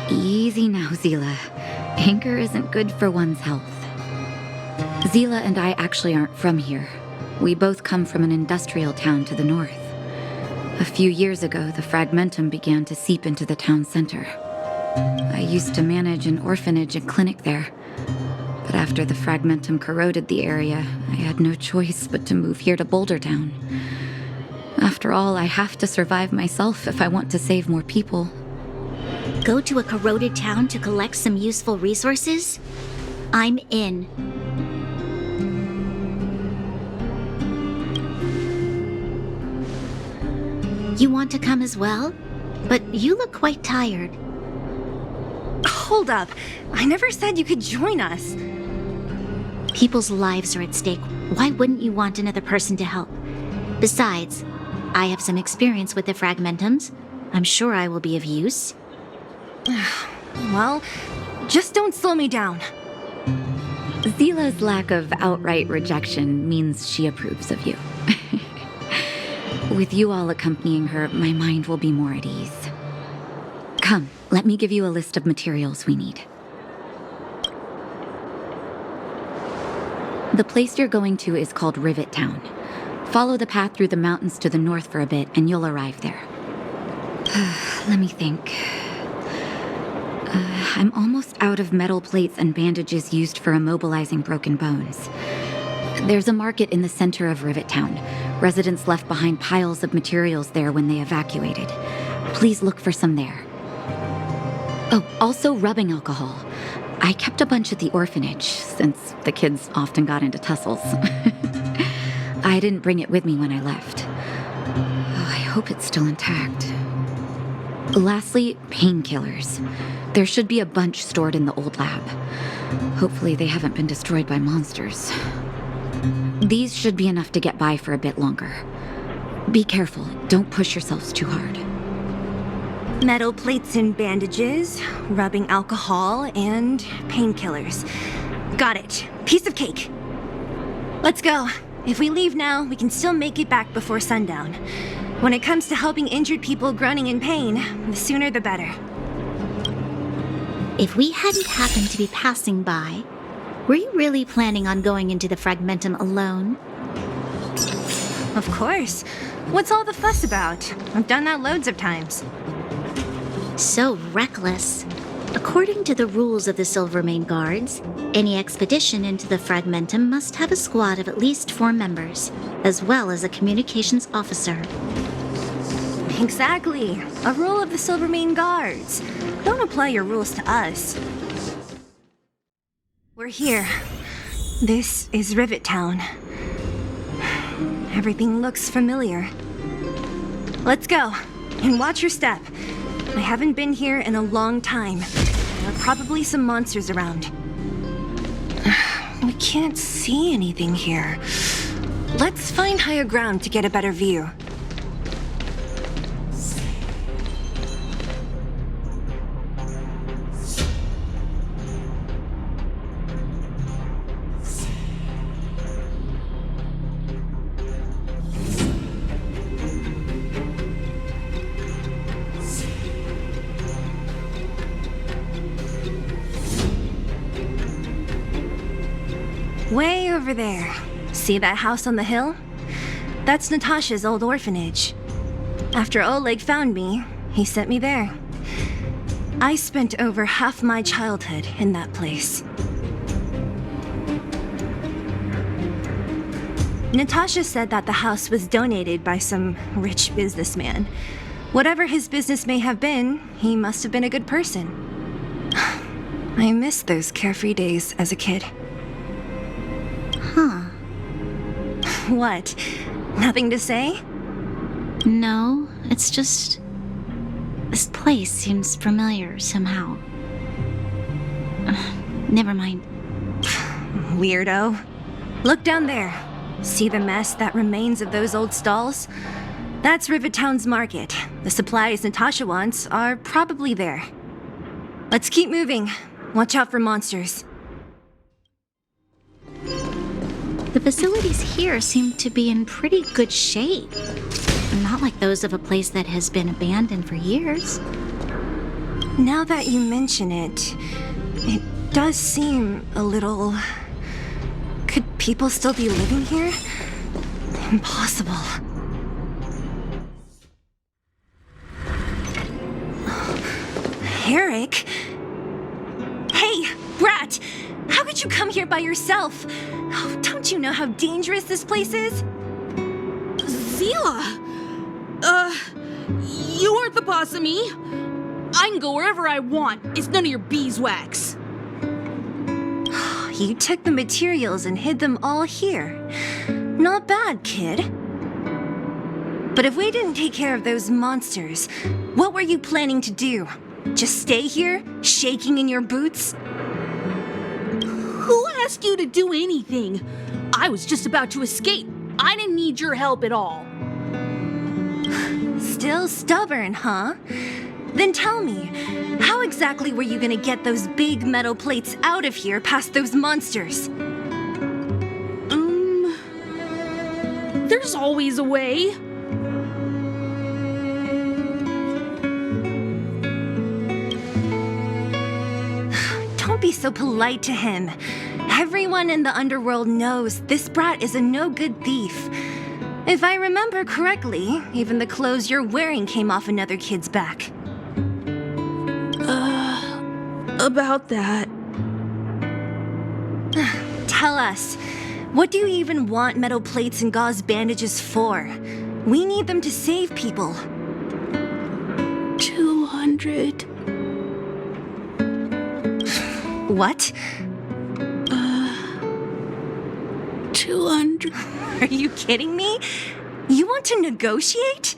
Easy now, Zila. Anger isn't good for one's health. Zila and I actually aren't from here. We both come from an industrial town to the north. A few years ago, the fragmentum began to seep into the town center. I used to manage an orphanage and clinic there. But after the fragmentum corroded the area, I had no choice but to move here to Boulder Town. After all, I have to survive myself if I want to save more people. Go to a corroded town to collect some useful resources? I'm in. You want to come as well? But you look quite tired. Hold up. I never said you could join us. People's lives are at stake. Why wouldn't you want another person to help? Besides, I have some experience with the fragmentums. I'm sure I will be of use. Well, just don't slow me down. Zila's lack of outright rejection means she approves of you. With you all accompanying her, my mind will be more at ease. Come, let me give you a list of materials we need. The place you're going to is called Rivet Town. Follow the path through the mountains to the north for a bit, and you'll arrive there. Let me think. I'm almost out of metal plates and bandages used for immobilizing broken bones. There's a market in the center of Rivet Town. Residents left behind piles of materials there when they evacuated. Please look for some there. Oh, also rubbing alcohol. I kept a bunch at the orphanage, since the kids often got into tussles. I didn't bring it with me when I left. Oh, I hope it's still intact. Lastly, painkillers. There should be a bunch stored in the old lab. Hopefully they haven't been destroyed by monsters. These should be enough to get by for a bit longer. Be careful, don't push yourselves too hard. Metal plates and bandages, rubbing alcohol, and painkillers. Got it. Piece of cake. Let's go. If we leave now, we can still make it back before sundown. When it comes to helping injured people groaning in pain, the sooner the better. If we hadn't happened to be passing by, were you really planning on going into the fragmentum alone? Of course. What's all the fuss about? I've done that loads of times. So reckless. According to the rules of the Silvermane Guards, any expedition into the fragmentum must have a squad of at least 4 members, as well as a communications officer. Exactly. A rule of the Silvermane Guards. Don't apply your rules to us. We're here. This is Rivet Town. Everything looks familiar. Let's go. And watch your step. I haven't been here in a long time. There are probably some monsters around. We can't see anything here. Let's find higher ground to get a better view. Way over there. See that house on the hill? That's Natasha's old orphanage. After Oleg found me, he sent me there. I spent over half my childhood in that place. Natasha said that the house was donated by some rich businessman. Whatever his business may have been, he must have been a good person. I miss those carefree days as a kid. Huh. What? Nothing to say? No, it's just... this place seems familiar somehow. Never mind. Weirdo. Look down there. See the mess that remains of those old stalls? That's Rivet Town's market. The supplies Natasha wants are probably there. Let's keep moving. Watch out for monsters. The facilities here seem to be in pretty good shape. Not like those of a place that has been abandoned for years. Now that you mention it, it does seem a little... Could people still be living here? Impossible. Eric? Hey, Brat! How could you come here by yourself? Oh, don't you know how dangerous this place is? Zila! You aren't the boss of me. I can go wherever I want. It's none of your beeswax. You took the materials and hid them all here. Not bad, kid. But if we didn't take care of those monsters, what were you planning to do? Just stay here, shaking in your boots? Who asked you to do anything? I was just about to escape. I didn't need your help at all. Still stubborn, huh? Then tell me, how exactly were you gonna get those big metal plates out of here past those monsters? There's always a way. Don't be so polite to him. Everyone in the underworld knows this brat is a no-good thief. If I remember correctly, even the clothes you're wearing came off another kid's back. About that. Tell us, what do you even want metal plates and gauze bandages for? We need them to save people. 200. What? 200. Are you kidding me? You want to negotiate?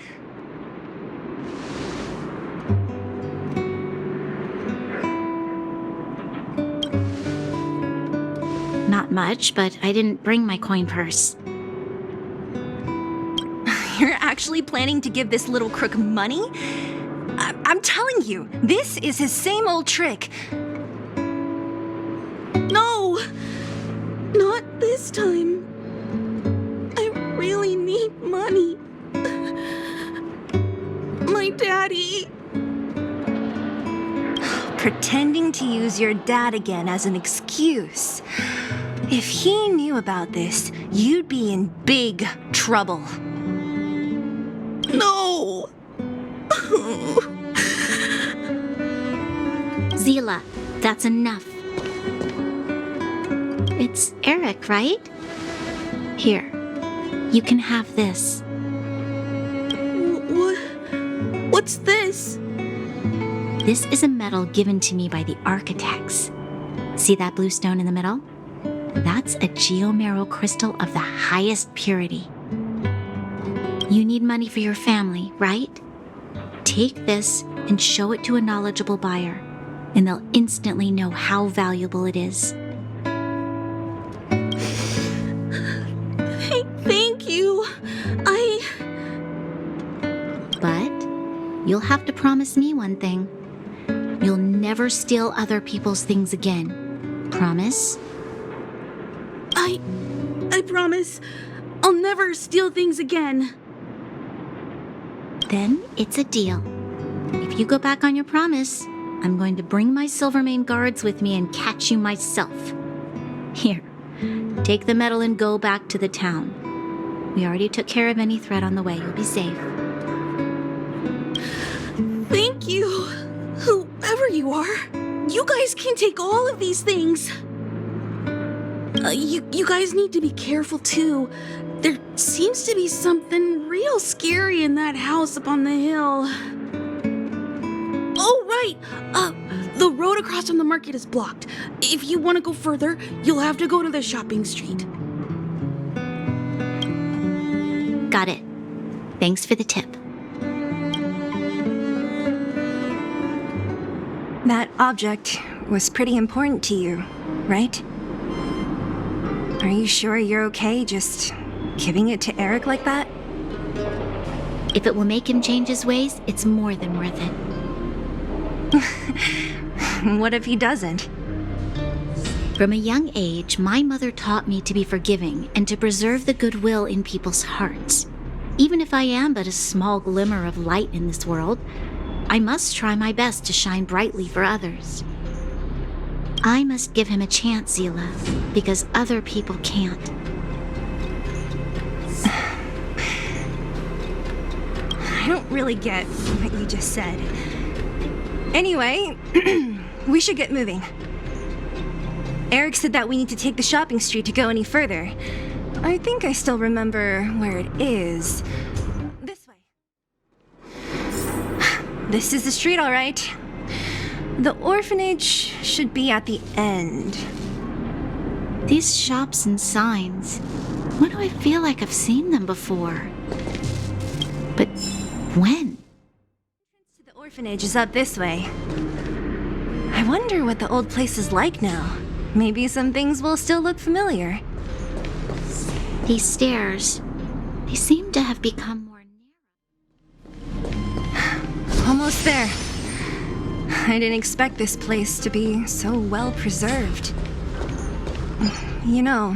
Not much, but I didn't bring my coin purse. You're actually planning to give this little crook money? I'm telling you, this is his same old trick. No! Not this time. I really need money. My daddy. Pretending to use your dad again as an excuse. If he knew about this, you'd be in big trouble. No! Zila, that's enough. It's Eric, right? Here, you can have this. What's this? This is a medal given to me by the architects. See that blue stone in the middle? That's a geomarrow crystal of the highest purity. You need money for your family, right? Take this and show it to a knowledgeable buyer, and they'll instantly know how valuable it is. Thank you. But you'll have to promise me one thing. You'll never steal other people's things again. Promise? I promise. I'll never steal things again. Then it's a deal. If you go back on your promise, I'm going to bring my Silvermane guards with me and catch you myself. Here, Take the metal and go back to the town. We already took care of any threat on the way. You'll be safe. Thank you, whoever you are. You guys can take all of these things. You guys need to be careful too. There seems to be something real scary in that house up on the hill. Oh, right. The road across from the market is blocked. If you want to go further, you'll have to go to the shopping street. Got it. Thanks for the tip. That object was pretty important to you, right? Are you sure you're okay just giving it to Eric like that? If it will make him change his ways, it's more than worth it. What if he doesn't? From a young age, my mother taught me to be forgiving and to preserve the goodwill in people's hearts. Even if I am but a small glimmer of light in this world, I must try my best to shine brightly for others. I must give him a chance, Zila, because other people can't. I don't really get what you just said. Anyway, we should get moving. Eric said that we need to take the shopping street to go any further. I think I still remember where it is. This way. This is the street, all right. The orphanage should be at the end. These shops and signs, why do I feel like I've seen them before? But when? The orphanage is up this way. I wonder what the old place is like now. Maybe some things will still look familiar. These stairs, they seem to have become more narrow. Almost there. I didn't expect this place to be so well preserved. You know,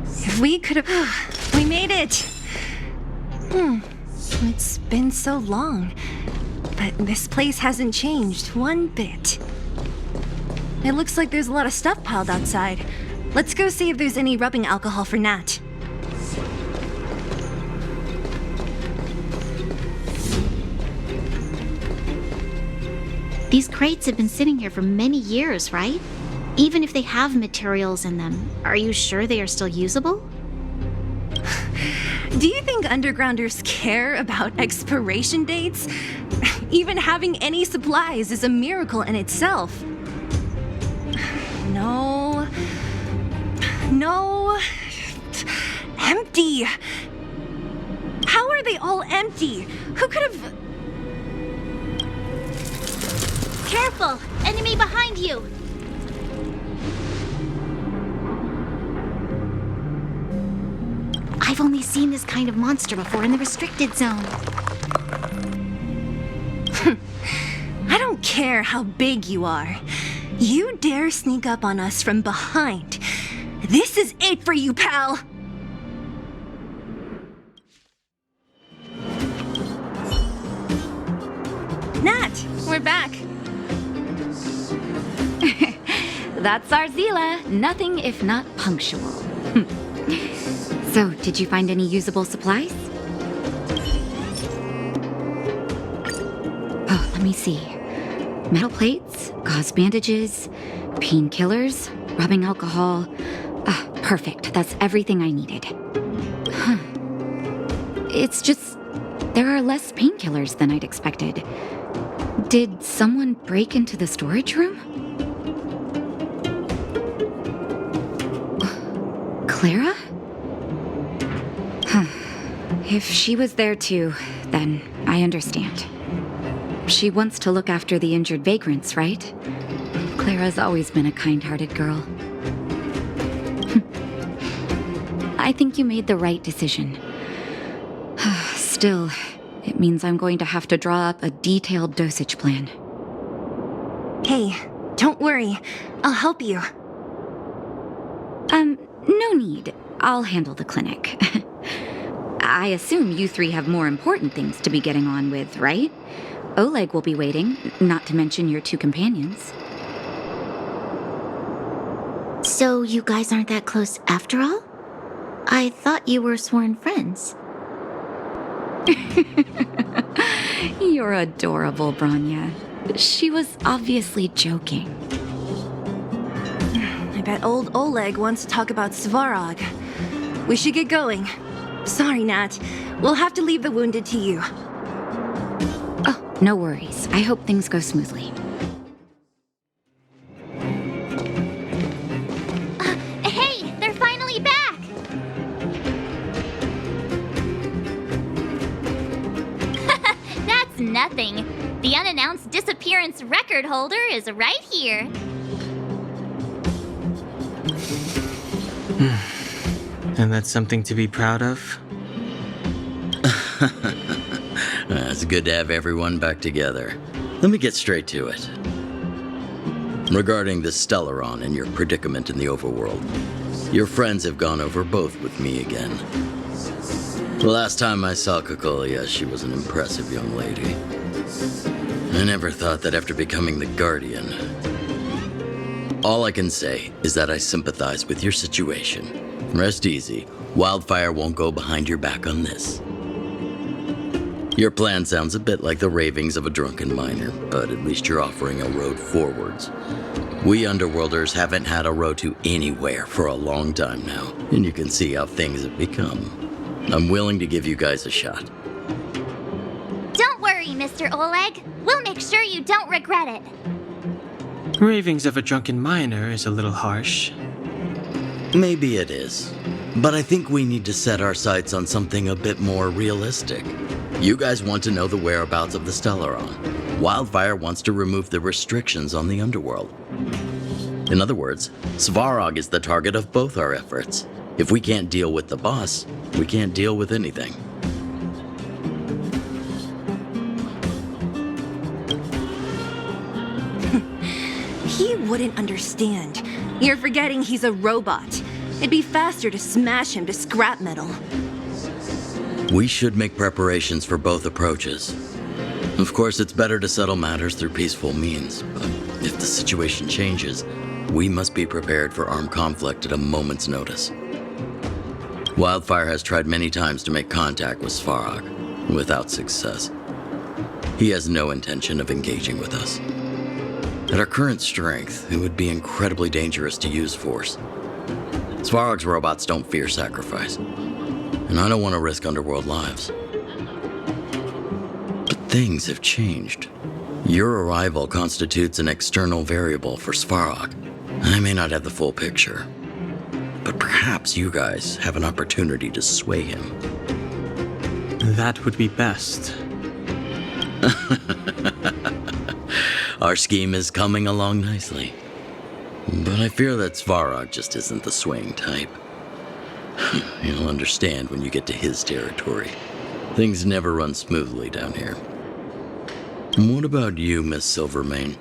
if we could have... We made it! It's been so long, but this place hasn't changed one bit. It looks like there's a lot of stuff piled outside. Let's go see if there's any rubbing alcohol for Nat. These crates have been sitting here for many years, right? Even if they have materials in them, are you sure they are still usable? Do you think undergrounders care about expiration dates? Even having any supplies is a miracle in itself. No. Empty. How are they all empty? Who could have... Careful! Enemy behind you! I've only seen this kind of monster before in the restricted zone. I don't care how big you are. You dare sneak up on us from behind. This is it for you, pal! Nat, we're back. That's our Zila. Nothing if not punctual. So, did you find any usable supplies? Oh, let me see. Metal plates, gauze bandages, painkillers, rubbing alcohol. Ah, perfect. That's everything I needed. Huh. It's just, there are less painkillers than I'd expected. Did someone break into the storage room? Clara? Huh. If she was there too, then I understand. She wants to look after the injured vagrants, right? Clara's always been a kind-hearted girl. I think you made the right decision. Still, it means I'm going to have to draw up a detailed dosage plan. Hey, don't worry. I'll help you. No need. I'll handle the clinic. I assume you three have more important things to be getting on with, right? Oleg will be waiting, not to mention your two companions. So you guys aren't that close after all? I thought you were sworn friends. You're adorable, Branya. She was obviously joking. I bet old Oleg wants to talk about Svarog. We should get going. Sorry, Nat. We'll have to leave the wounded to you. Oh, no worries. I hope things go smoothly. Hey, they're finally back! That's nothing. The unannounced disappearance record holder is right here. And that's something to be proud of? It's good to have everyone back together. Let me get straight to it. Regarding the Stellaron and your predicament in the overworld, your friends have gone over both with me again. The last time I saw Kokolia, she was an impressive young lady. I never thought that after becoming the Guardian. All I can say is that I sympathize with your situation. Rest easy. Wildfire won't go behind your back on this. Your plan sounds a bit like the ravings of a drunken miner, but at least you're offering a road forwards. We Underworlders haven't had a road to anywhere for a long time now, and you can see how things have become. I'm willing to give you guys a shot. Don't worry, Mr. Oleg. We'll make sure you don't regret it. Ravings of a drunken miner is a little harsh. Maybe it is, but I think we need to set our sights on something a bit more realistic. You guys want to know the whereabouts of the Stellaron. Wildfire wants to remove the restrictions on the underworld. In other words, Svarog is the target of both our efforts. If we can't deal with the boss, we can't deal with anything. He wouldn't understand. You're forgetting he's a robot. It'd be faster to smash him to scrap metal. We should make preparations for both approaches. Of course, it's better to settle matters through peaceful means, but if the situation changes, we must be prepared for armed conflict at a moment's notice. Wildfire has tried many times to make contact with Svarog, without success. He has no intention of engaging with us. At our current strength, it would be incredibly dangerous to use force. Svarog's robots don't fear sacrifice, and I don't want to risk Underworld lives. But things have changed. Your arrival constitutes an external variable for Svarog. I may not have the full picture, but perhaps you guys have an opportunity to sway him. That would be best. Our scheme is coming along nicely. But I fear that Svarog just isn't the swaying type. You'll understand when you get to his territory. Things never run smoothly down here. And what about you, Miss Silvermane?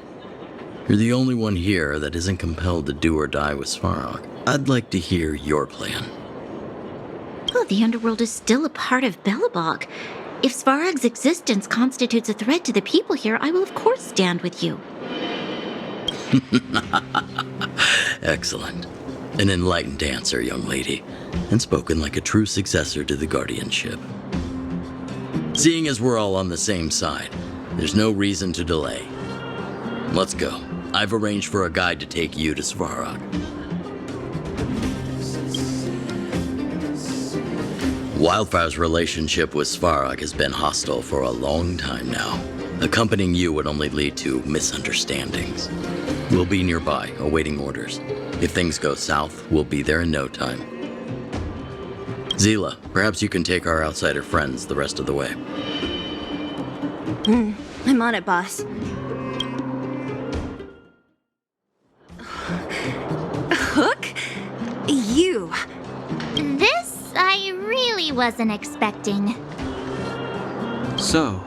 You're the only one here that isn't compelled to do or die with Svarog. I'd like to hear your plan. Well, the underworld is still a part of Belobog. If Svarog's existence constitutes a threat to the people here, I will of course stand with you. Excellent. An enlightened answer, young lady, and spoken like a true successor to the guardianship. Seeing as we're all on the same side, there's no reason to delay. Let's go. I've arranged for a guide to take you to Svarog. Wildfire's relationship with Svarog has been hostile for a long time now. Accompanying you would only lead to misunderstandings. We'll be nearby, awaiting orders. If things go south, we'll be there in no time. Zila, perhaps you can take our outsider friends the rest of the way. I'm on it, boss. Hook? You. This I really wasn't expecting. So,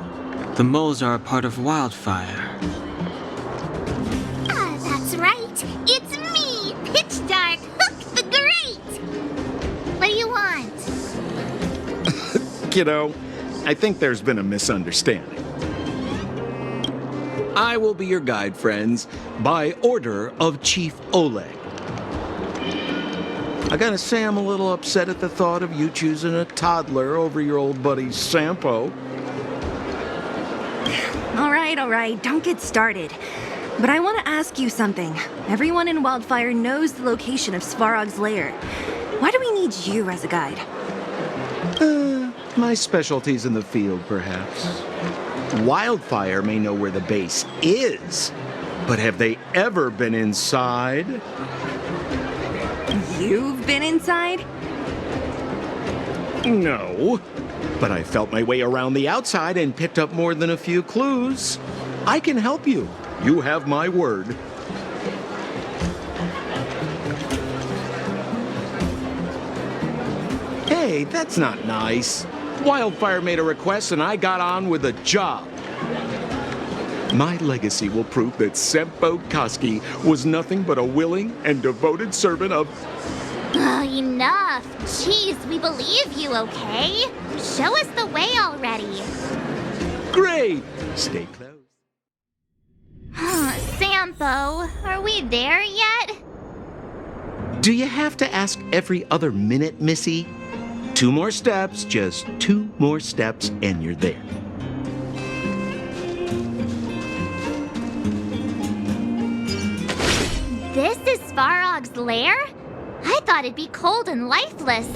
the moles are a part of Wildfire. That's right. It's me, Pitch Dark Hook the Great. What do you want? Kiddo, I think there's been a misunderstanding. I will be your guide, friends, by order of Chief Oleg. I gotta say I'm a little upset at the thought of you choosing a toddler over your old buddy Sampo. All right, don't get started. But I want to ask you something. Everyone in Wildfire knows the location of Svarog's lair. Why do we need you as a guide? My specialty's in the field, perhaps. Wildfire may know where the base is, but have they ever been inside? You've been inside? No, but I felt my way around the outside and picked up more than a few clues. I can help you. You have my word. Hey, that's not nice. Wildfire made a request and I got on with the job. My legacy will prove that Sempo Koski was nothing but a willing and devoted servant of... Enough. Jeez, we believe you, okay? Show us the way already. Great. Stay close. Sampo, are we there yet? Do you have to ask every other minute, Missy? 2 more steps, just 2 more steps, and you're there. This is Svarog's lair? I thought it'd be cold and lifeless.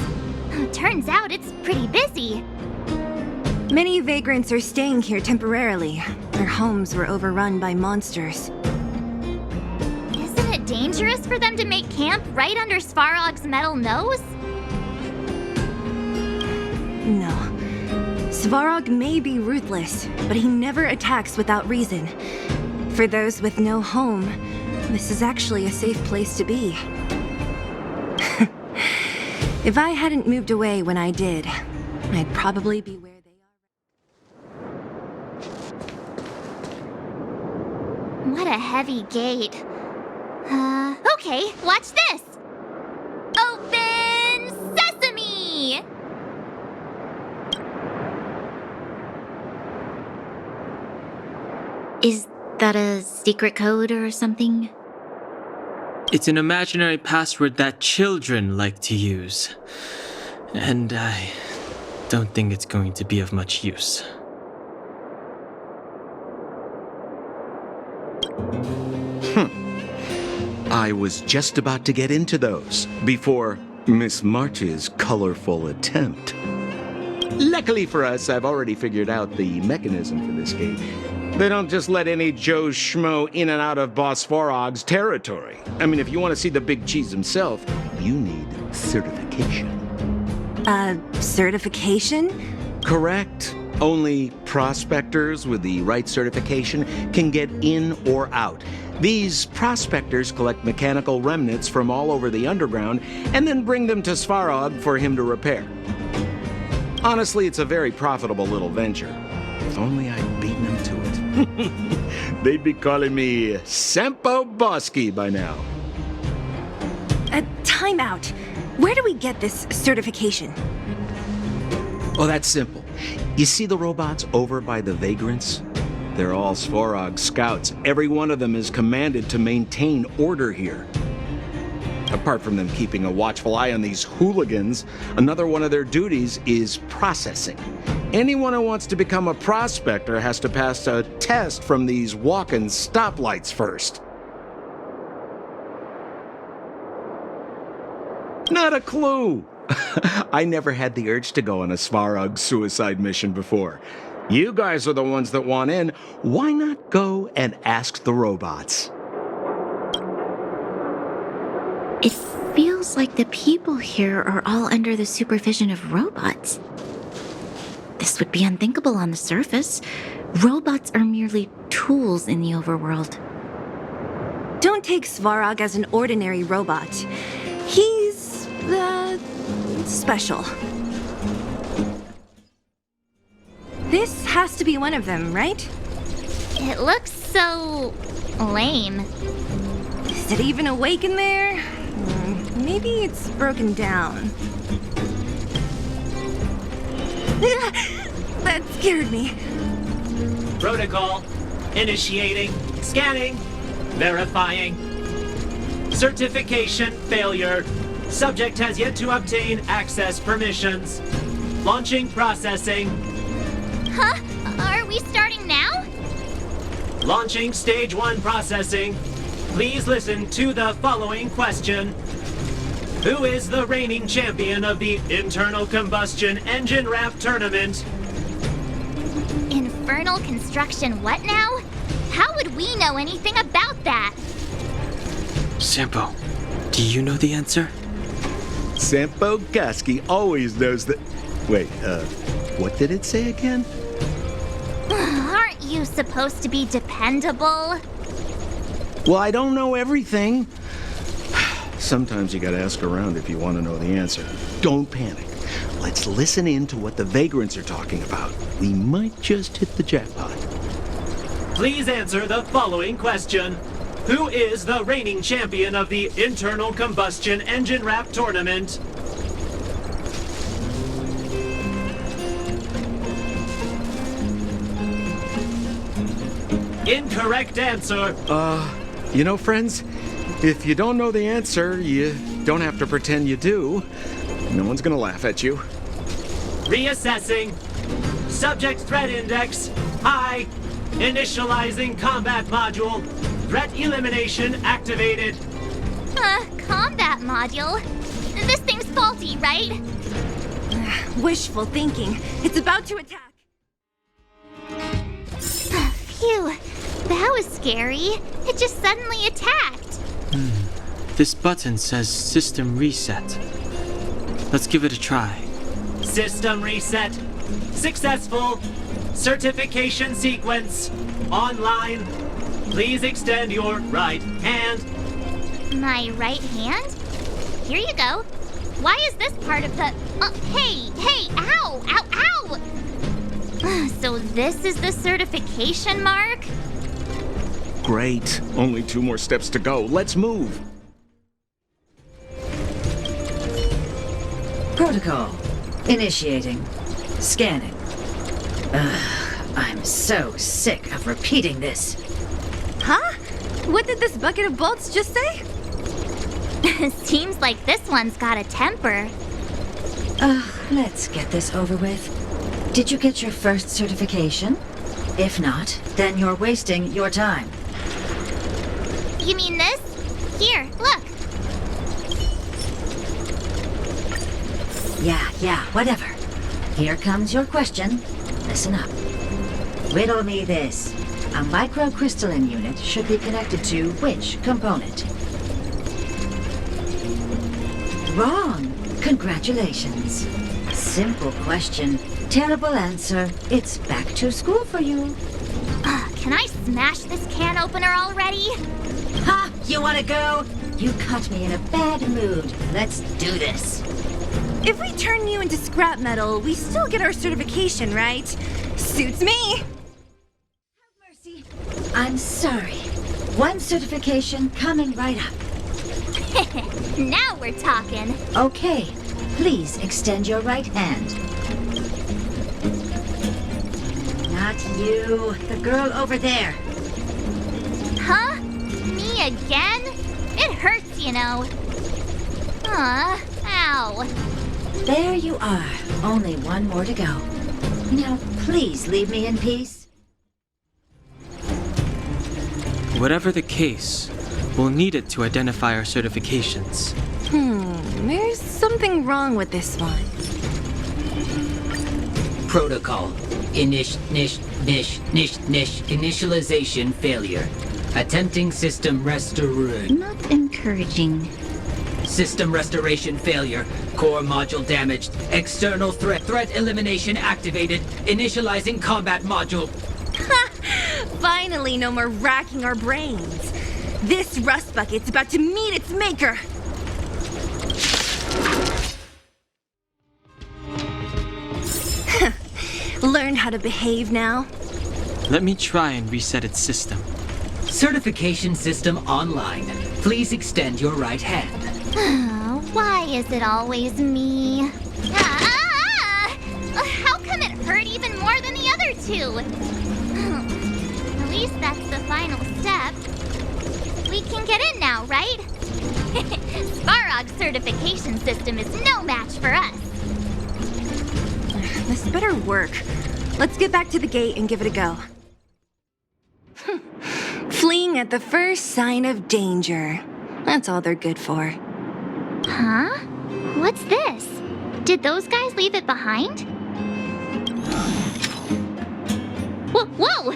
Turns out it's pretty busy. Many vagrants are staying here temporarily. Their homes were overrun by monsters. Isn't it dangerous for them to make camp right under Svarog's metal nose? No. Svarog may be ruthless, but he never attacks without reason. For those with no home, this is actually a safe place to be. If I hadn't moved away when I did, I'd probably be where they are. What a heavy gate. Okay, watch this! Open sesame! Is that a secret code or something? It's an imaginary password that children like to use. And I don't think it's going to be of much use. I was just about to get into those before Miss March's colorful attempt. Luckily for us, I've already figured out the mechanism for this gate. They don't just let any Joe Schmo in and out of Boss Svarog's territory. I mean, if you want to see the big cheese himself, you need certification. Certification? Correct. Only prospectors with the right certification can get in or out. These prospectors collect mechanical remnants from all over the underground and then bring them to Svarog for him to repair. Honestly, it's a very profitable little venture. If only I'd beaten them to it. They'd be calling me Sempo Bosky by now. Time out. Where do we get this certification? Oh, that's simple. You see the robots over by the Vagrants? They're all Svarog scouts. Every one of them is commanded to maintain order here. Apart from them keeping a watchful eye on these hooligans, another one of their duties is processing. Anyone who wants to become a prospector has to pass a test from these walking stoplights first. Not a clue. I never had the urge to go on a Svarog suicide mission before. You guys are the ones that want in. Why not go and ask the robots? It feels like the people here are all under the supervision of robots. This would be unthinkable on the surface. Robots are merely tools in the overworld. Don't take Svarog as an ordinary robot. He's, special. This has to be one of them, right? It looks so... lame. Is it even awake in there? Maybe it's broken down. That scared me. Protocol. Initiating. Scanning. Verifying. Certification failure. Subject has yet to obtain access permissions. Launching processing. Huh? Are we starting now? Launching stage 1 processing. Please listen to the following question. Who is the reigning champion of the Internal Combustion Engine Wrap Tournament? Infernal construction what now? How would we know anything about that? Sampo, do you know the answer? Sampo Gusky always knows that... Wait, what did it say again? Aren't you supposed to be dependable? Well, I don't know everything. Sometimes you gotta ask around if you want to know the answer. Don't panic. Let's listen in to what the Vagrants are talking about. We might just hit the jackpot. Please answer the following question. Who is the reigning champion of the Internal Combustion Engine Wrap Tournament? Incorrect answer. You know, friends, if you don't know the answer, you don't have to pretend you do. No one's gonna laugh at you. Reassessing. Subject threat index. High. Initializing combat module. Threat elimination activated. Combat module? This thing's faulty, right? Wishful thinking. It's about to attack. Phew. That was scary. It just suddenly attacked. This button says System Reset. Let's give it a try. System reset. Successful. Certification sequence. Online. Please extend your right hand. My right hand? Here you go. Why is this part of the... hey, ow, ow, ow! So this is the certification mark? Great. Only 2 more steps to go. Let's move. Protocol. Initiating. Scanning. I'm so sick of repeating this. Huh? What did this bucket of bolts just say? Seems like this one's got a temper. Let's get this over with. Did you get your first certification? If not, then you're wasting your time. You mean this? Here, look. Yeah, whatever. Here comes your question. Listen up. Riddle me this. A microcrystalline unit should be connected to which component? Wrong. Congratulations. Simple question. Terrible answer. It's back to school for you. Can I smash this can opener already? Ha! You wanna go? You caught me in a bad mood. Let's do this. If we turn you into scrap metal, we still get our certification, right? Suits me. Have mercy. I'm sorry. One certification coming right up. Now we're talking. Okay. Please extend your right hand. Not you. The girl over there. Huh? Me again? It hurts, you know. Ow. There you are. Only one more to go. Now, please leave me in peace. Whatever the case, we'll need it to identify our certifications. There's something wrong with this one. Protocol. Initialization failure. Attempting system restoration. Not encouraging. System restoration failure. Core module damaged. External threat elimination activated. Initializing combat module. Finally, no more racking our brains. This rust bucket's about to meet its maker. Learn how to behave now. Let me try and reset its system. Certification system online. Please extend your right hand. Why is it always me? How come it hurt even more than the other 2? At least that's the final step. We can get in now, right? Svarog Belobog's certification system is no match for us. This better work. Let's get back to the gate and give it a go. Fleeing at the first sign of danger. That's all they're good for. Huh? What's this? Did those guys leave it behind? Whoa!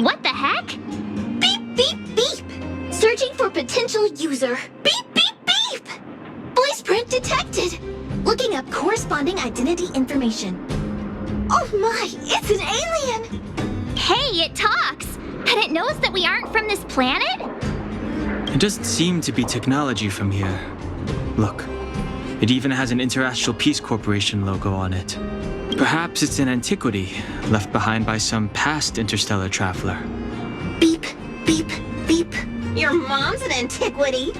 What the heck? Beep, beep, beep! Searching for potential user. Beep, beep, beep! Voice print detected. Looking up corresponding identity information. Oh my, it's an alien! Hey, it talks! And it knows that we aren't from this planet? It doesn't seem to be technology from here. Look, it even has an Interastral Peace Corporation logo on it. Perhaps it's an antiquity left behind by some past interstellar traveler. Beep, beep, beep. Your mom's an antiquity.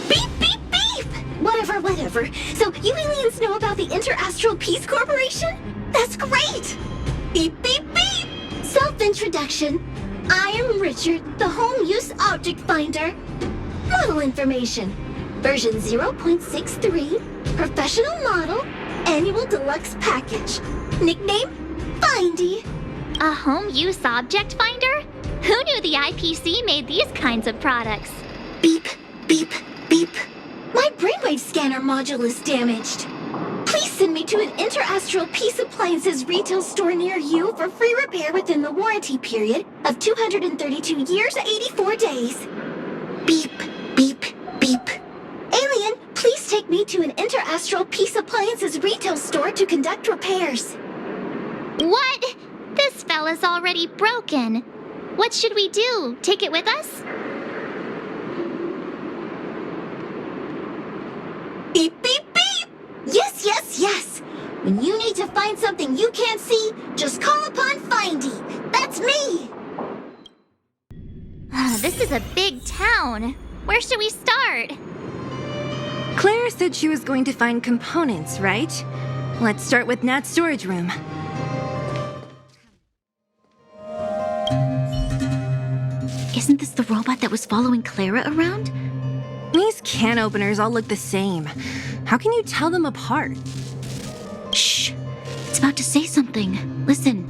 Beep, beep, beep! Whatever. So you aliens know about the Interastral Peace Corporation? That's great! Beep, beep, beep! Self-introduction. I am Richard, the Home Use Object Finder. Model information. Version 0.63. Professional model. Annual deluxe package. Nickname? Findy. A home use object finder? Who knew the IPC made these kinds of products? Beep, beep, beep. My brainwave scanner module is damaged. Please send me to an Interastral Peace Appliances retail store near you for free repair within the warranty period of 232 years, 84 days. Beep, beep, beep. Alien, please take me to an Interastral Peace Appliances retail store to conduct repairs. What? This fella's already broken. What should we do? Take it with us? Beep, beep, beep! Yes! When you need to find something you can't see, just call upon Findy. That's me! This is a big town. Where should we start? Claire said she was going to find components, right? Let's start with Nat's storage room. Isn't this the robot that was following Clara around? These can openers all look the same. How can you tell them apart? Shh! It's about to say something. Listen.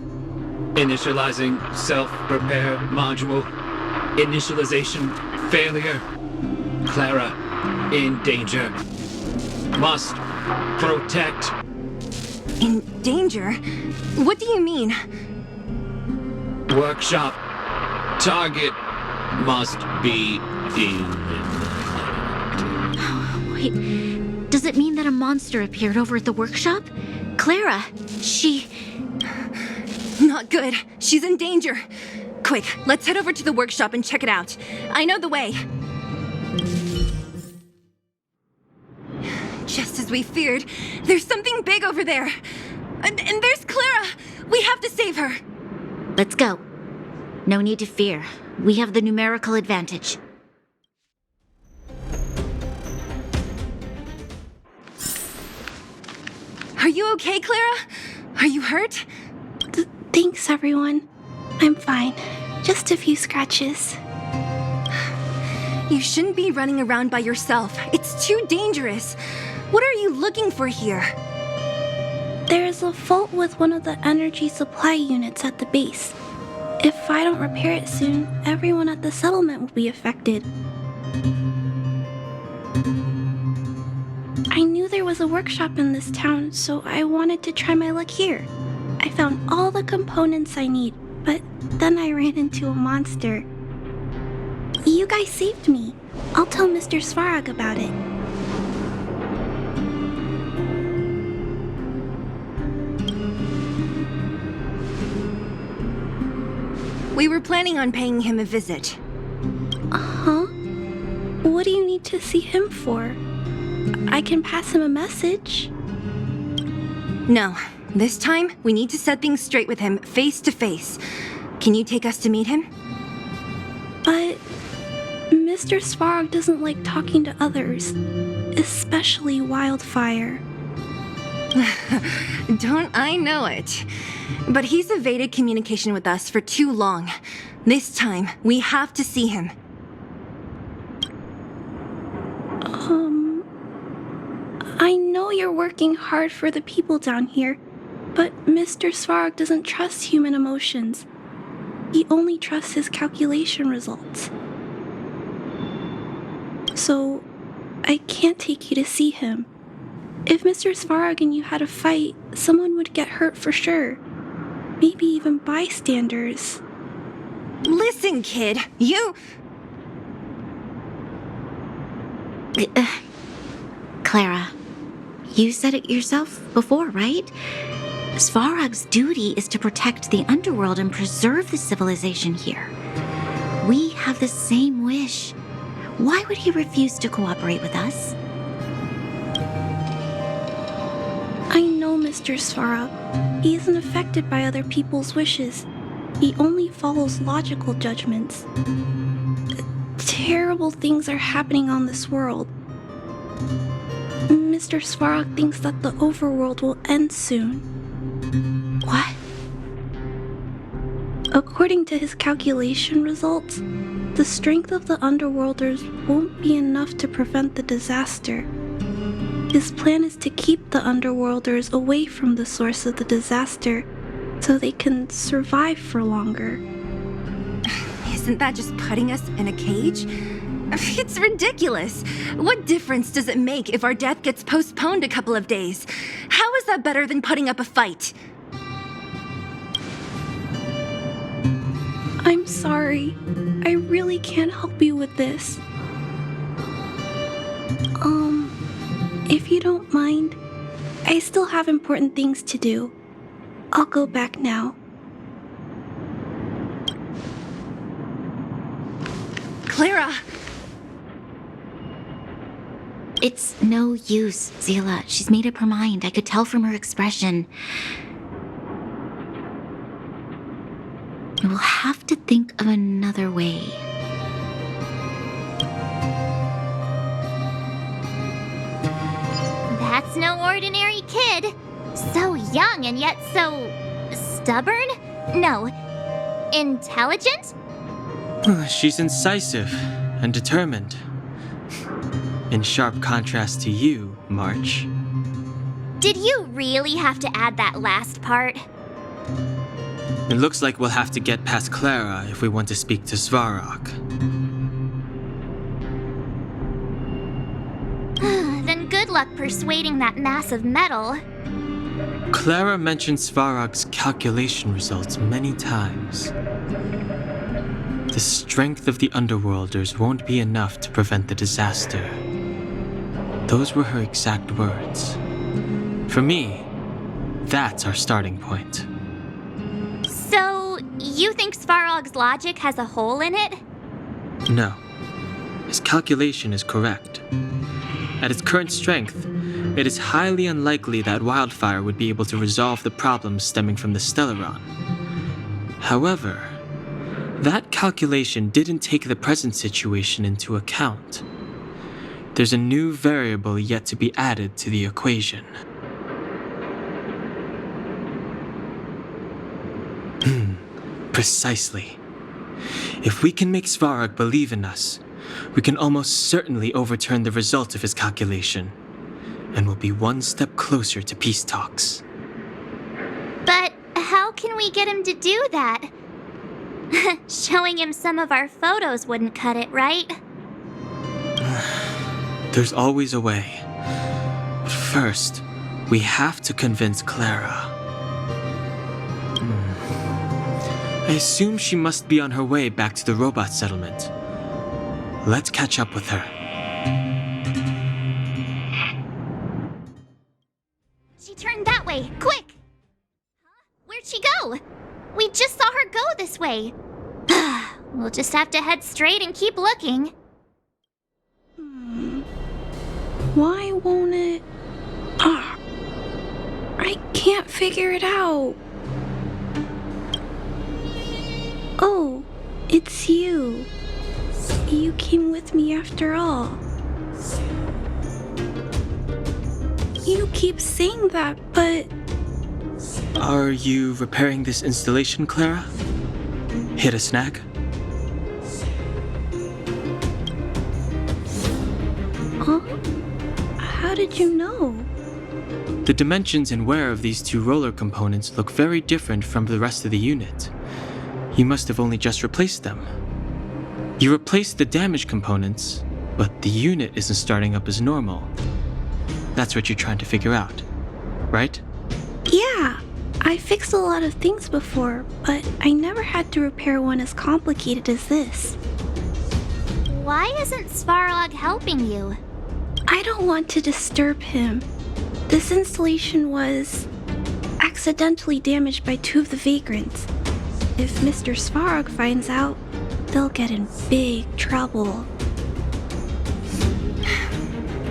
Initializing self-repair module. Initialization failure. Clara in danger. Must protect. In danger? What do you mean? Workshop. Target must be Wait, does it mean that a monster appeared over at the workshop? Clara, she... Not good. She's in danger. Quick, let's head over to the workshop and check it out. I know the way. Just as we feared, there's something big over there. And there's Clara. We have to save her. Let's go. No need to fear. We have the numerical advantage. Are you okay, Clara? Are you hurt? Thanks, everyone. I'm fine. Just a few scratches. You shouldn't be running around by yourself. It's too dangerous. What are you looking for here? There is a fault with one of the energy supply units at the base. If I don't repair it soon, everyone at the settlement will be affected. I knew there was a workshop in this town, so I wanted to try my luck here. I found all the components I need, but then I ran into a monster. You guys saved me. I'll tell Mr. Svarog about it. We were planning on paying him a visit. Huh? What do you need to see him for? I can pass him a message. No. This time, we need to set things straight with him, face to face. Can you take us to meet him? But Mr. Svarog doesn't like talking to others, especially Wildfire. Don't I know it? But he's evaded communication with us for too long. This time, we have to see him. I know you're working hard for the people down here, but Mr. Svarog doesn't trust human emotions. He only trusts his calculation results. So, I can't take you to see him. If Mr. Svarog and you had a fight, someone would get hurt for sure. Maybe even bystanders. Listen, kid, you... Clara, you said it yourself before, right? Svarog's duty is to protect the underworld and preserve the civilization here. We have the same wish. Why would he refuse to cooperate with us? I know Mr. Svarog. He isn't affected by other people's wishes. He only follows logical judgments. Terrible things are happening on this world. Mr. Svarog thinks that the overworld will end soon. What? According to his calculation results, the strength of the underworlders won't be enough to prevent the disaster. His plan is to keep the underworlders away from the source of the disaster so they can survive for longer. Isn't that just putting us in a cage? It's ridiculous. What difference does it make if our death gets postponed a couple of days? How is that better than putting up a fight? I'm sorry. I really can't help you with this. If you don't mind, I still have important things to do. I'll go back now. Clara! It's no use, Zila. She's made up her mind. I could tell from her expression. We'll have to think of another way. That's no ordinary kid. So young and yet so... stubborn? No. Intelligent? She's incisive and determined. In sharp contrast to you, March. Did you really have to add that last part? It looks like we'll have to get past Clara if we want to speak to Svarog. Then good luck persuading that mass of metal. Clara mentioned Svarog's calculation results many times. The strength of the Underworlders won't be enough to prevent the disaster. Those were her exact words. For me, that's our starting point. So, you think Svarog's logic has a hole in it? No. His calculation is correct. At its current strength, it is highly unlikely that Wildfire would be able to resolve the problems stemming from the Stellaron. However, that calculation didn't take the present situation into account. There's a new variable yet to be added to the equation. Precisely. If we can make Svarog believe in us, we can almost certainly overturn the result of his calculation, and we'll be one step closer to peace talks. But how can we get him to do that? Showing him some of our photos wouldn't cut it, right? There's always a way. But first, we have to convince Clara. I assume she must be on her way back to the robot settlement. Let's catch up with her. She turned that way, quick! Huh? Where'd she go? We just saw her go this way. We'll just have to head straight and keep looking. Why won't it... I can't figure it out. Oh, it's you. You came with me after all. You keep saying that, but... Are you repairing this installation, Clara? Hit a snag? Huh? How did you know? The dimensions and wear of these two roller components look very different from the rest of the unit. You must have only just replaced them. You replaced the damaged components, but the unit isn't starting up as normal. That's what you're trying to figure out, right? Yeah, I fixed a lot of things before, but I never had to repair one as complicated as this. Why isn't Svarog helping you? I don't want to disturb him. This installation was accidentally damaged by 2 of the Vagrants. If Mr. Svarog finds out, they'll get in big trouble.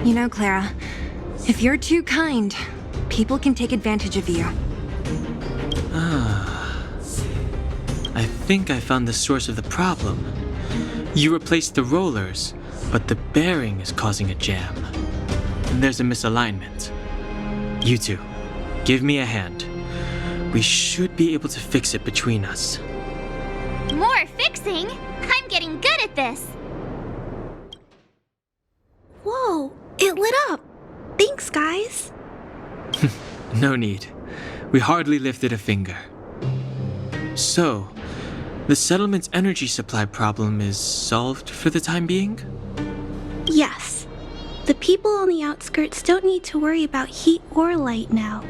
You know, Clara, if you're too kind, people can take advantage of you. I think I found the source of the problem. You replaced the rollers, but the bearing is causing a jam. And there's a misalignment. You two, give me a hand. We should be able to fix it between us. More fixing? I'm getting good at this. Whoa, it lit up. Thanks, guys. No need. We hardly lifted a finger. So, the settlement's energy supply problem is solved for the time being? Yes. The people on the outskirts don't need to worry about heat or light now.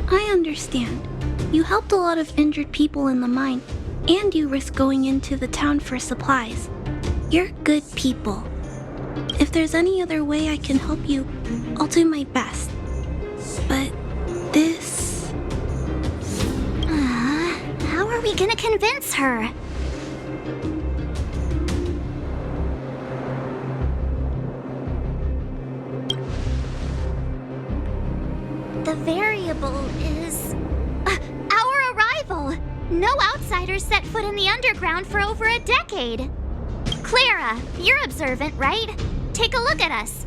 I understand. You helped a lot of injured people in the mine, and you risked going into the town for supplies. You're good people. If there's any other way I can help you, I'll do my best. But this... How are we gonna convince her? The variable is... our arrival! No outsiders set foot in the underground for over a decade. Clara, you're observant, right? Take a look at us.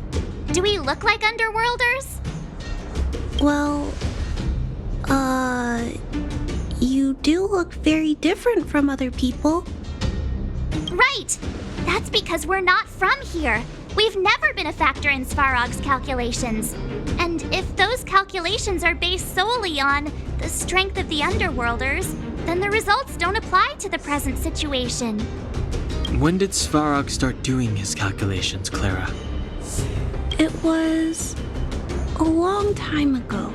Do we look like underworlders? Well, you do look very different from other people. Right! That's because we're not from here. We've never been a factor in Svarog's calculations. And if those calculations are based solely on the strength of the underworlders, then the results don't apply to the present situation. When did Svarog start doing his calculations, Clara? It was a long time ago.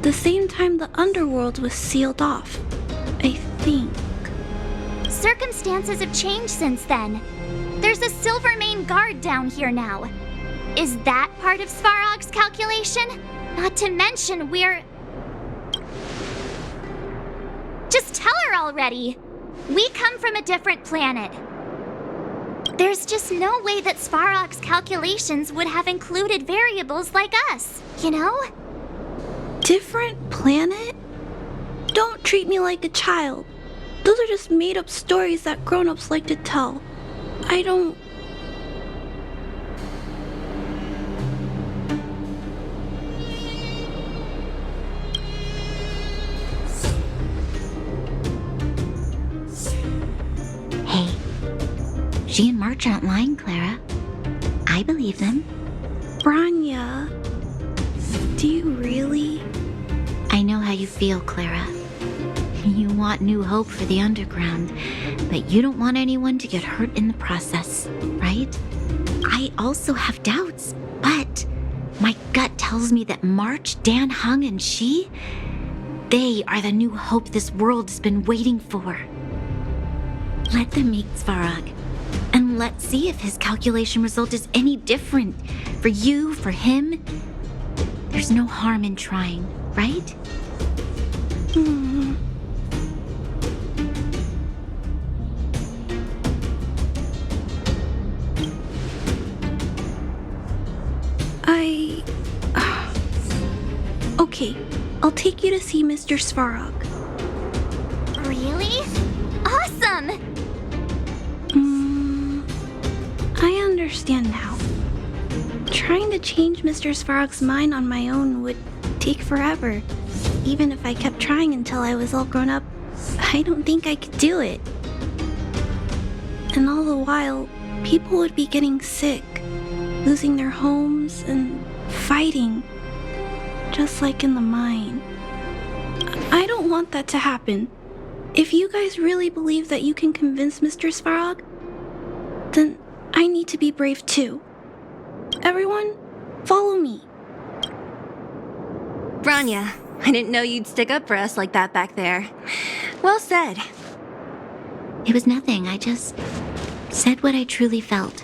The same time the underworld was sealed off, I think. Circumstances have changed since then. There's a Silvermane guard down here now. Is that part of Svarog's calculation? Not to mention we're... Just tell her already! We come from a different planet. There's just no way that Svarog's calculations would have included variables like us, you know? Different planet? Don't treat me like a child. Those are just made-up stories that grown-ups like to tell. I don't... Hey, she and March aren't lying, Clara. I believe them. Branya, do you really? I know how you feel, Clara. You want new hope for the underground, but you don't want anyone to get hurt in the process, right? I also have doubts, but my gut tells me that March, Dan Hung, and she, they are the new hope this world has been waiting for. Let them meet Svarog, and let's see if his calculation result is any different for you, for him. There's no harm in trying, right? Okay, I'll take you to see Mr. Svarog. Really? Awesome! I understand now. Trying to change Mr. Svarog's mind on my own would take forever. Even if I kept trying until I was all grown up, I don't think I could do it. And all the while, people would be getting sick, losing their homes, and fighting. Just like in the mine. I don't want that to happen. If you guys really believe that you can convince Mr. Svarog, then I need to be brave too. Everyone, follow me. Branya, I didn't know you'd stick up for us like that back there. Well said. It was nothing. I just said what I truly felt.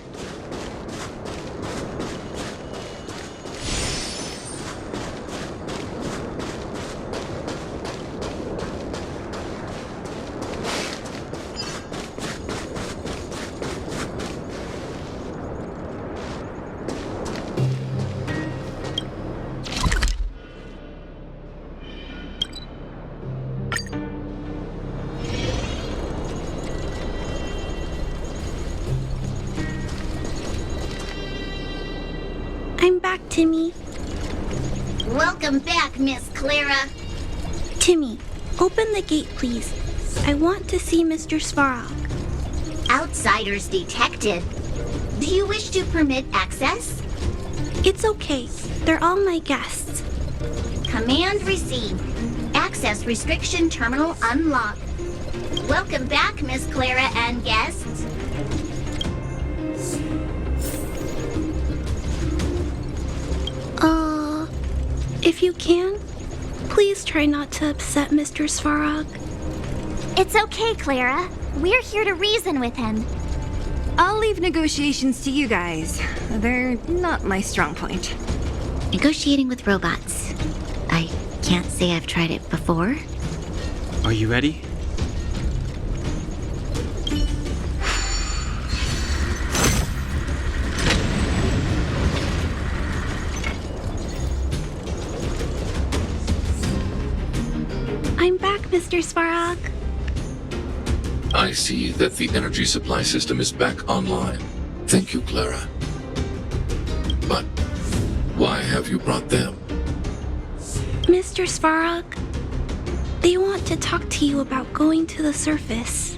I'm back, Timmy. Welcome back, Miss Clara. Timmy, open the gate, please. I want to see Mr. Svarog. Outsiders detected. Do you wish to permit access? It's okay. They're all my guests. Command received. Access restriction terminal unlocked. Welcome back, Miss Clara and guests. If you can, please try not to upset Mr. Svarog. It's okay, Clara. We're here to reason with him. I'll leave negotiations to you guys. They're not my strong point. Negotiating with robots. I can't say I've tried it before. Are you ready? I'm back, Mr. Svarog. I see that the energy supply system is back online. Thank you, Clara. But why have you brought them? Mr. Svarog, they want to talk to you about going to the surface.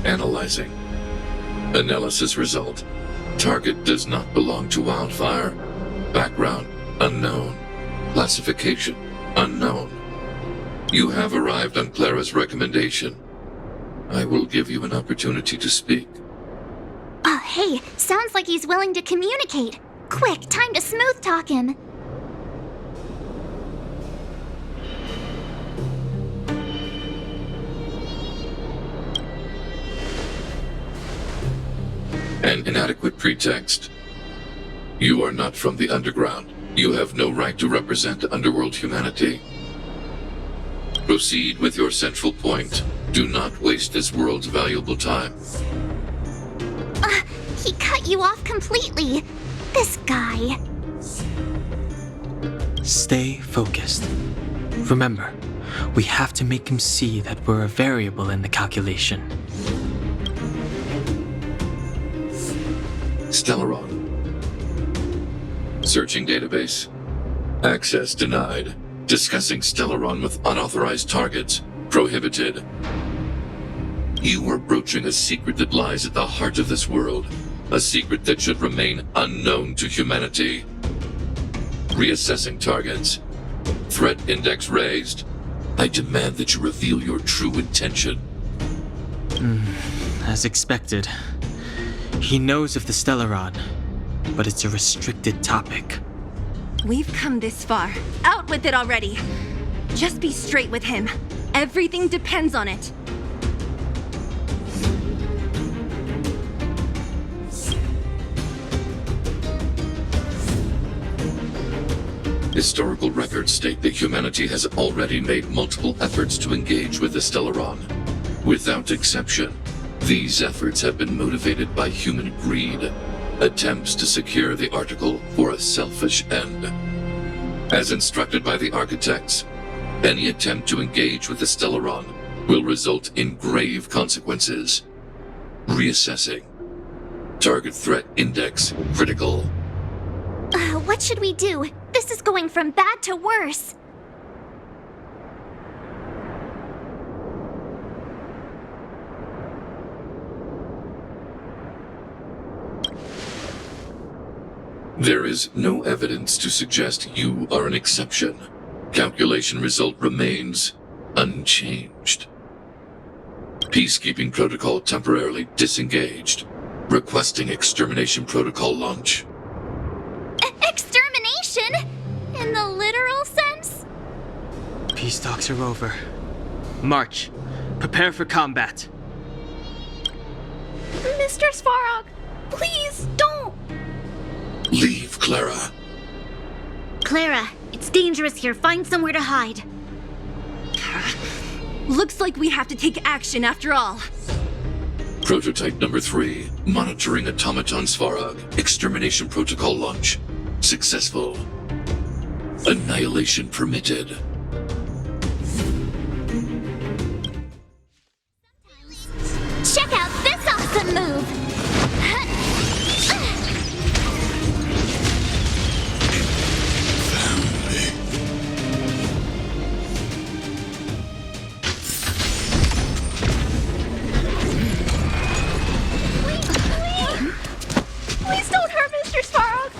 Analyzing. Analysis result. Target does not belong to Wildfire. Background unknown. Classification unknown. You have arrived on Clara's recommendation. I will give you an opportunity to speak. Oh, hey, sounds like he's willing to communicate. Quick, time to smooth talk him. An inadequate pretext. You are not from the underground. You have no right to represent underworld humanity. Proceed with your central point. Do not waste this world's valuable time. He cut you off completely. This guy. Stay focused. Remember, we have to make him see that we're a variable in the calculation. Stellaron. Searching database. Access denied. Discussing Stellaron with unauthorized targets. Prohibited. You are broaching a secret that lies at the heart of this world. A secret that should remain unknown to humanity. Reassessing targets. Threat index raised. I demand that you reveal your true intention. As expected. He knows of the Stellaron, but it's a restricted topic. We've come this far. Out with it already. Just be straight with him. Everything depends on it. Historical records state that humanity has already made multiple efforts to engage with the Stellaron. Without exception, these efforts have been motivated by human greed, attempts to secure the article for a selfish end. As instructed by the architects, any attempt to engage with the Stellaron will result in grave consequences. Reassessing. Target threat index critical. What should we do? This is going from bad to worse. There is no evidence to suggest you are an exception. Calculation result remains unchanged. Peacekeeping protocol temporarily disengaged. Requesting extermination protocol launch. Extermination? In the literal sense? Peace talks are over. March. Prepare for combat. Mr. Svarog, please don't! Leave, Clara. Clara, it's dangerous here. Find somewhere to hide. Looks like we have to take action after all. Prototype number 3. Monitoring automaton Svarog. Extermination protocol launch. Successful. Annihilation permitted. Check out this awesome move! Please don't hurt Mr. Svarog!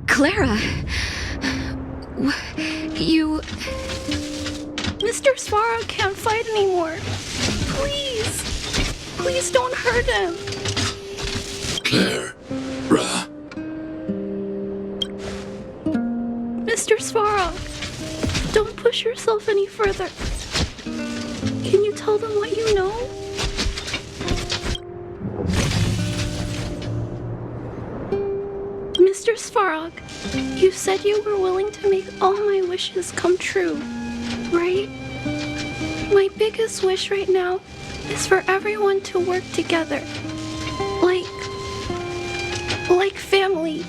Clara! You... Mr. Svarog can't fight anymore. Please! Please don't hurt him! Clara. Mr. Svarog, don't push yourself any further. Can you tell them what you know? Mr. Svarog, you said you were willing to make all my wishes come true, right? My biggest wish right now is for everyone to work together. Like family.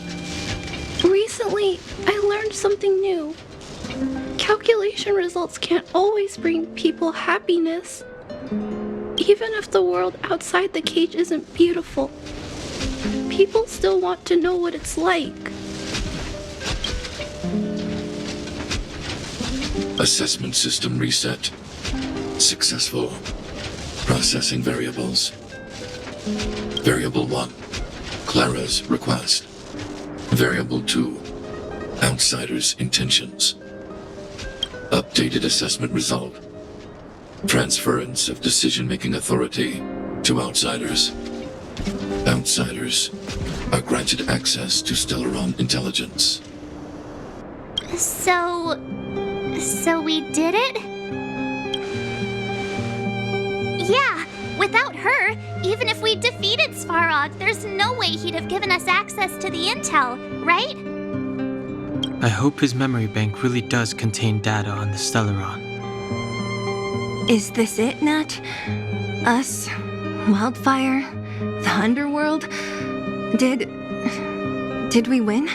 Recently, I learned something new. Calculation results can't always bring people happiness. Even if the world outside the cage isn't beautiful, people still want to know what it's like. Assessment system reset. Successful. Processing variables. Variable 1. Clara's request. Variable 2. Outsider's intentions. Updated assessment result. Transference of decision-making authority to outsiders. Outsiders are granted access to Stellaron intelligence. So we did it? Yeah, without her, even if we defeated Svarog, there's no way he'd have given us access to the intel, right? I hope his memory bank really does contain data on the Stellaron. Is this it, Nat? Us? Wildfire? The underworld? Did we win?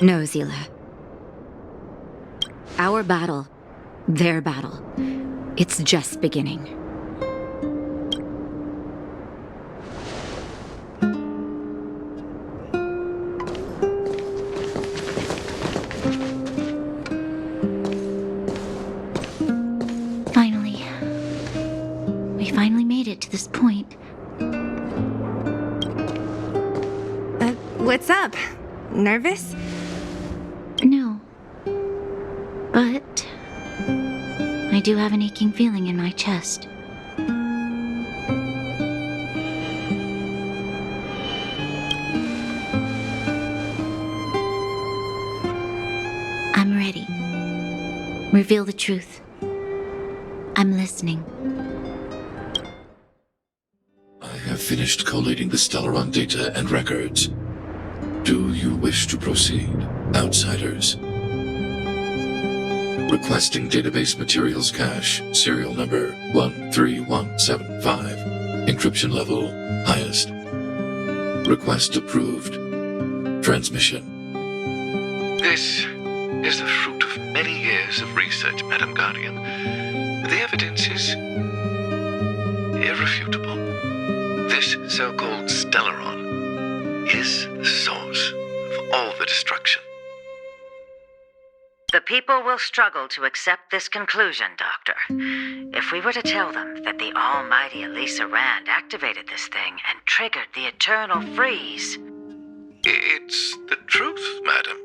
No, Zila. Our battle, their battle, it's just beginning. We made it to this point. What's up? Nervous? No. But I do have an aching feeling in my chest. I'm ready. Reveal the truth. I'm listening. I have finished collating the Stellaron data and records. Do you wish to proceed, outsiders? Requesting database materials cache, serial number 13175. Encryption level, highest. Request approved. Transmission. This is the fruit of many years of research, Madam Guardian. The evidence is irrefutable. This so-called Stellaron is the source of all the destruction. The people will struggle to accept this conclusion, Doctor. If we were to tell them that the almighty Elisa Rand activated this thing and triggered the eternal freeze... It's the truth, madam.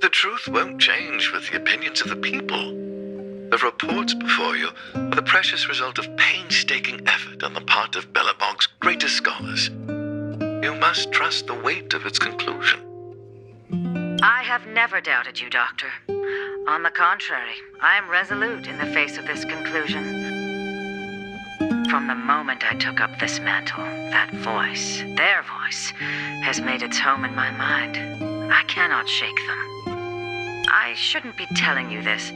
The truth won't change with the opinions of the people. The reports before you are the precious result of painstaking effort on the part of Belobog's greatest scholars. You must trust the weight of its conclusion. I have never doubted you, Doctor. On the contrary, I am resolute in the face of this conclusion. From the moment I took up this mantle, that voice, their voice, has made its home in my mind. I cannot shake them. I shouldn't be telling you this.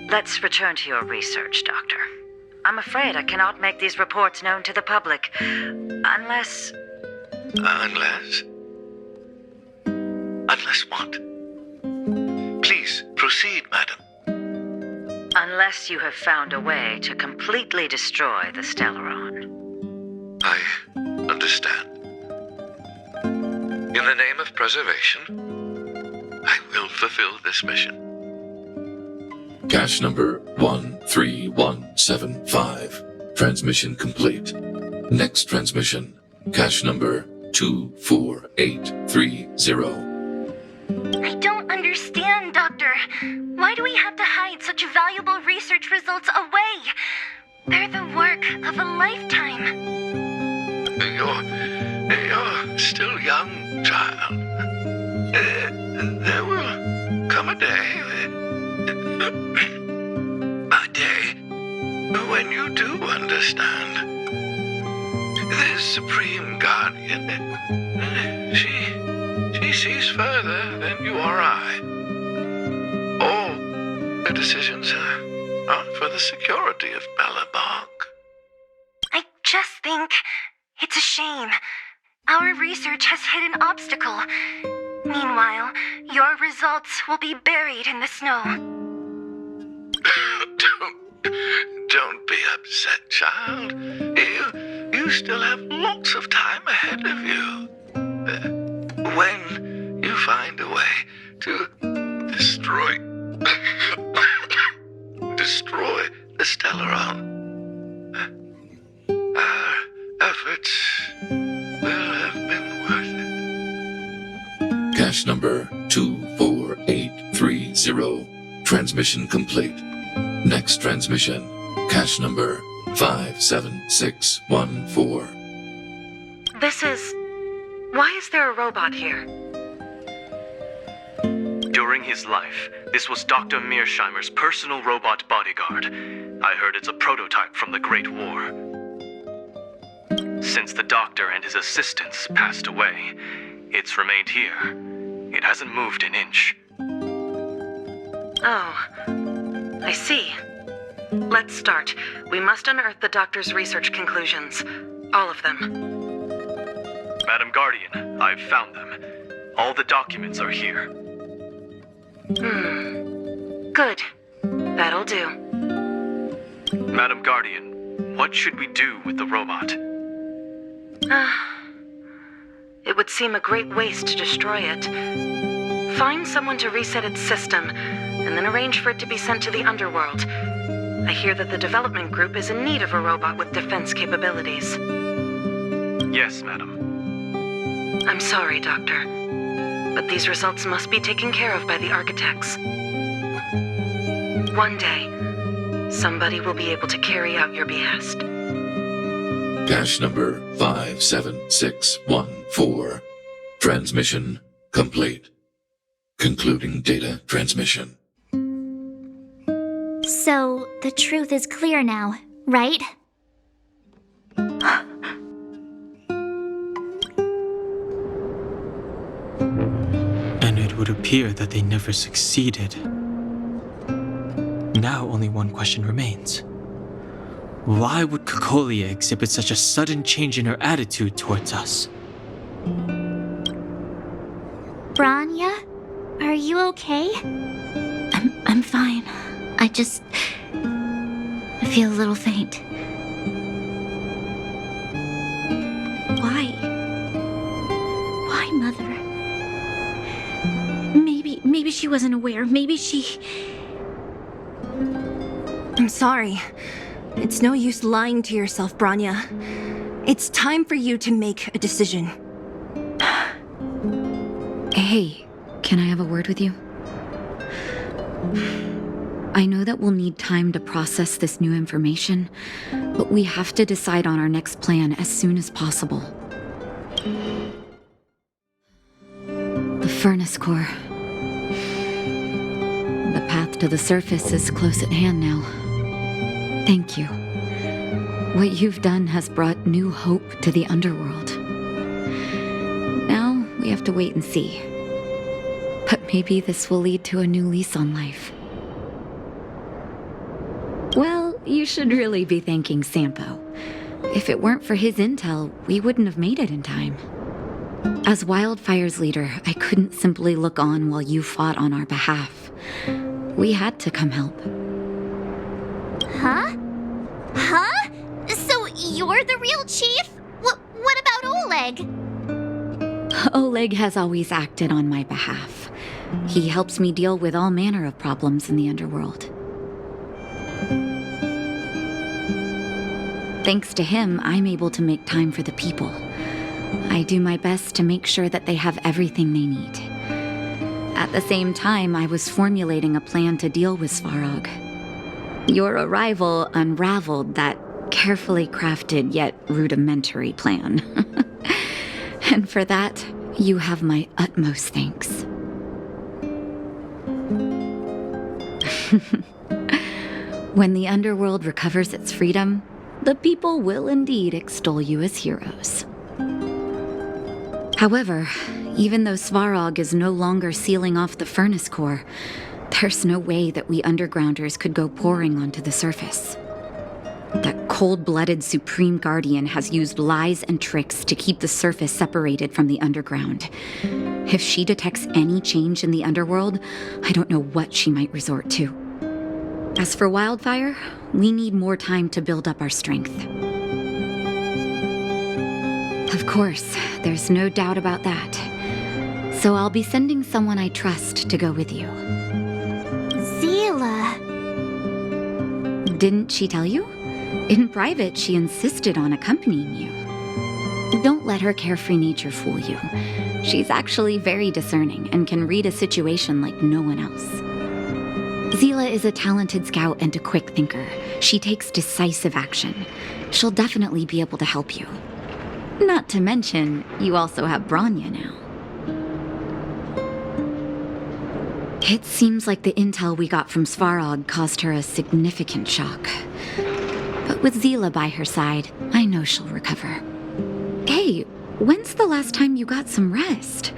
Let's return to your research, Doctor. I'm afraid I cannot make these reports known to the public, unless... Unless? Unless what? Please, proceed, madam. Unless you have found a way to completely destroy the Stellaron. I understand. In the name of preservation, I will fulfill this mission. Cache number 13175. Transmission complete. Next transmission. Cache number 24830. I don't understand, Doctor. Why do we have to hide such valuable research results away? They're the work of a lifetime. You're still young, child. There will come a day, when you do understand. This Supreme Guardian, she sees further than you or I. All her decisions are for the security of Belobog. I just think it's a shame. Our research has hit an obstacle. Meanwhile, your results will be buried in the snow. Don't be upset, child. You still have lots of time ahead of you. When you find a way to destroy the Stellaron, our efforts will have been worth it. Cache number 24830. Transmission complete. Next transmission. Cache number 57614. This is... Why is there a robot here? During his life, this was Dr. Mearsheimer's personal robot bodyguard. I heard it's a prototype from the Great War. Since the doctor and his assistants passed away, it's remained here. It hasn't moved an inch. Oh, I see. Let's start. We must unearth the doctor's research conclusions. All of them. Madam Guardian, I've found them. All the documents are here. Good. That'll do. Madam Guardian, what should we do with the robot? It would seem a great waste to destroy it. Find someone to reset its system, and then arrange for it to be sent to the underworld. I hear that the development group is in need of a robot with defense capabilities. Yes, madam. I'm sorry, Doctor, but these results must be taken care of by the architects. One day, somebody will be able to carry out your behest. Cache number 57614. Transmission complete. Concluding data transmission. So, the truth is clear now, right? And it would appear that they never succeeded. Now only one question remains. Why would Kokolia exhibit such a sudden change in her attitude towards us? Branya? Are you okay? I'm fine. I feel a little faint. Why? Why, Mother? Maybe she wasn't aware. Maybe she... I'm sorry. It's no use lying to yourself, Branya. It's time for you to make a decision. Hey, can I have a word with you? I know that we'll need time to process this new information, but we have to decide on our next plan as soon as possible. The furnace core. The path to the surface is close at hand now. Thank you. What you've done has brought new hope to the underworld. Now we have to wait and see. But maybe this will lead to a new lease on life. Well, you should really be thanking Sampo. If it weren't for his intel, we wouldn't have made it in time. As Wildfire's leader, I couldn't simply look on while you fought on our behalf. We had to come help. Huh? Huh? So you're the real chief? What about Oleg? Oleg has always acted on my behalf. He helps me deal with all manner of problems in the underworld. Thanks to him, I'm able to make time for the people. I do my best to make sure that they have everything they need. At the same time, I was formulating a plan to deal with Svarog. Your arrival unraveled that carefully crafted yet rudimentary plan. And for that, you have my utmost thanks. When the underworld recovers its freedom, the people will indeed extol you as heroes. However, even though Svarog is no longer sealing off the furnace core, there's no way that we undergrounders could go pouring onto the surface. That cold-blooded Supreme Guardian has used lies and tricks to keep the surface separated from the underground. If she detects any change in the underworld, I don't know what she might resort to. As for Wildfire, we need more time to build up our strength. Of course, there's no doubt about that. So I'll be sending someone I trust to go with you. Zila. Didn't she tell you? In private, she insisted on accompanying you. Don't let her carefree nature fool you. She's actually very discerning and can read a situation like no one else. Zila is a talented scout and a quick thinker. She takes decisive action. She'll definitely be able to help you. Not to mention, you also have Branya now. It seems like the intel we got from Svarog caused her a significant shock. But with Zila by her side, I know she'll recover. Hey, when's the last time you got some rest?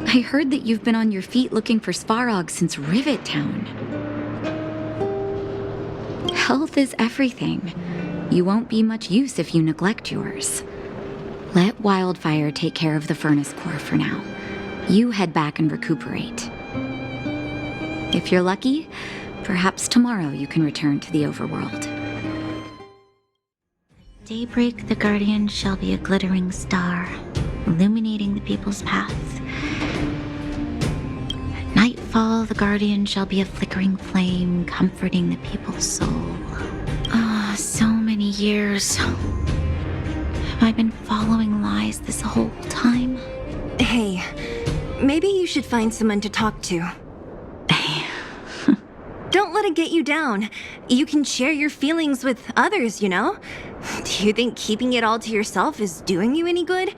I heard that you've been on your feet looking for Svarog since Rivet Town. Health is everything. You won't be much use if you neglect yours. Let Wildfire take care of the furnace core for now. You head back and recuperate. If you're lucky, perhaps tomorrow you can return to the overworld. Daybreak, the Guardian shall be a glittering star, illuminating the people's path. At nightfall, the Guardian shall be a flickering flame, comforting the people's soul. So many years. Have I been following lies this whole time? Hey, maybe you should find someone to talk to. Don't let it get you down. You can share your feelings with others, you know? Do you think keeping it all to yourself is doing you any good?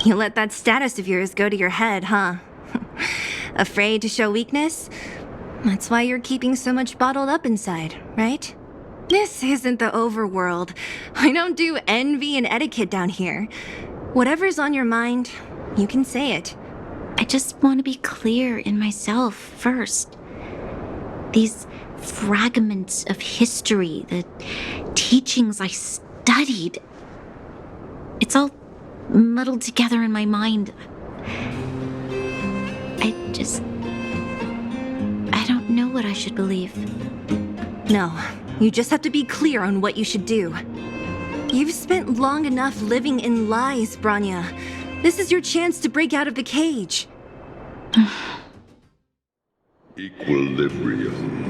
You let that status of yours go to your head, huh? Afraid to show weakness? That's why you're keeping so much bottled up inside, right? This isn't the overworld. I don't do envy and etiquette down here. Whatever's on your mind, you can say it. I just want to be clear in myself first. These fragments of history, the teachings I studied, it's all muddled together in my mind. I don't know what I should believe. No, You just have to be clear on what you should do. You've spent long enough living in lies, Bronya. This is your chance to break out of the cage. Equilibrium.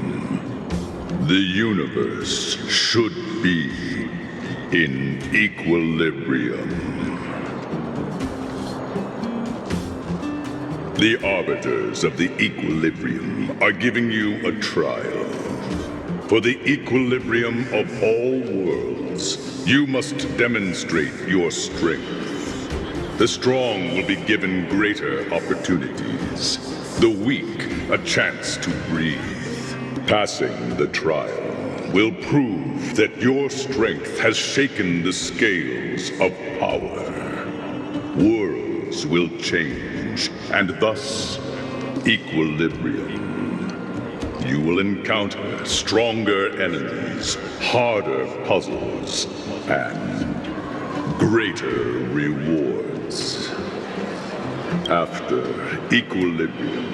The universe should be in equilibrium. The arbiters of the equilibrium are giving you a trial. For the equilibrium of all worlds, you must demonstrate your strength. The strong will be given greater opportunities. The weak a chance to breathe. Passing the trial will prove that your strength has shaken the scales of power. Worlds will change, and thus equilibrium. You will encounter stronger enemies, harder puzzles, and greater rewards. After equilibrium,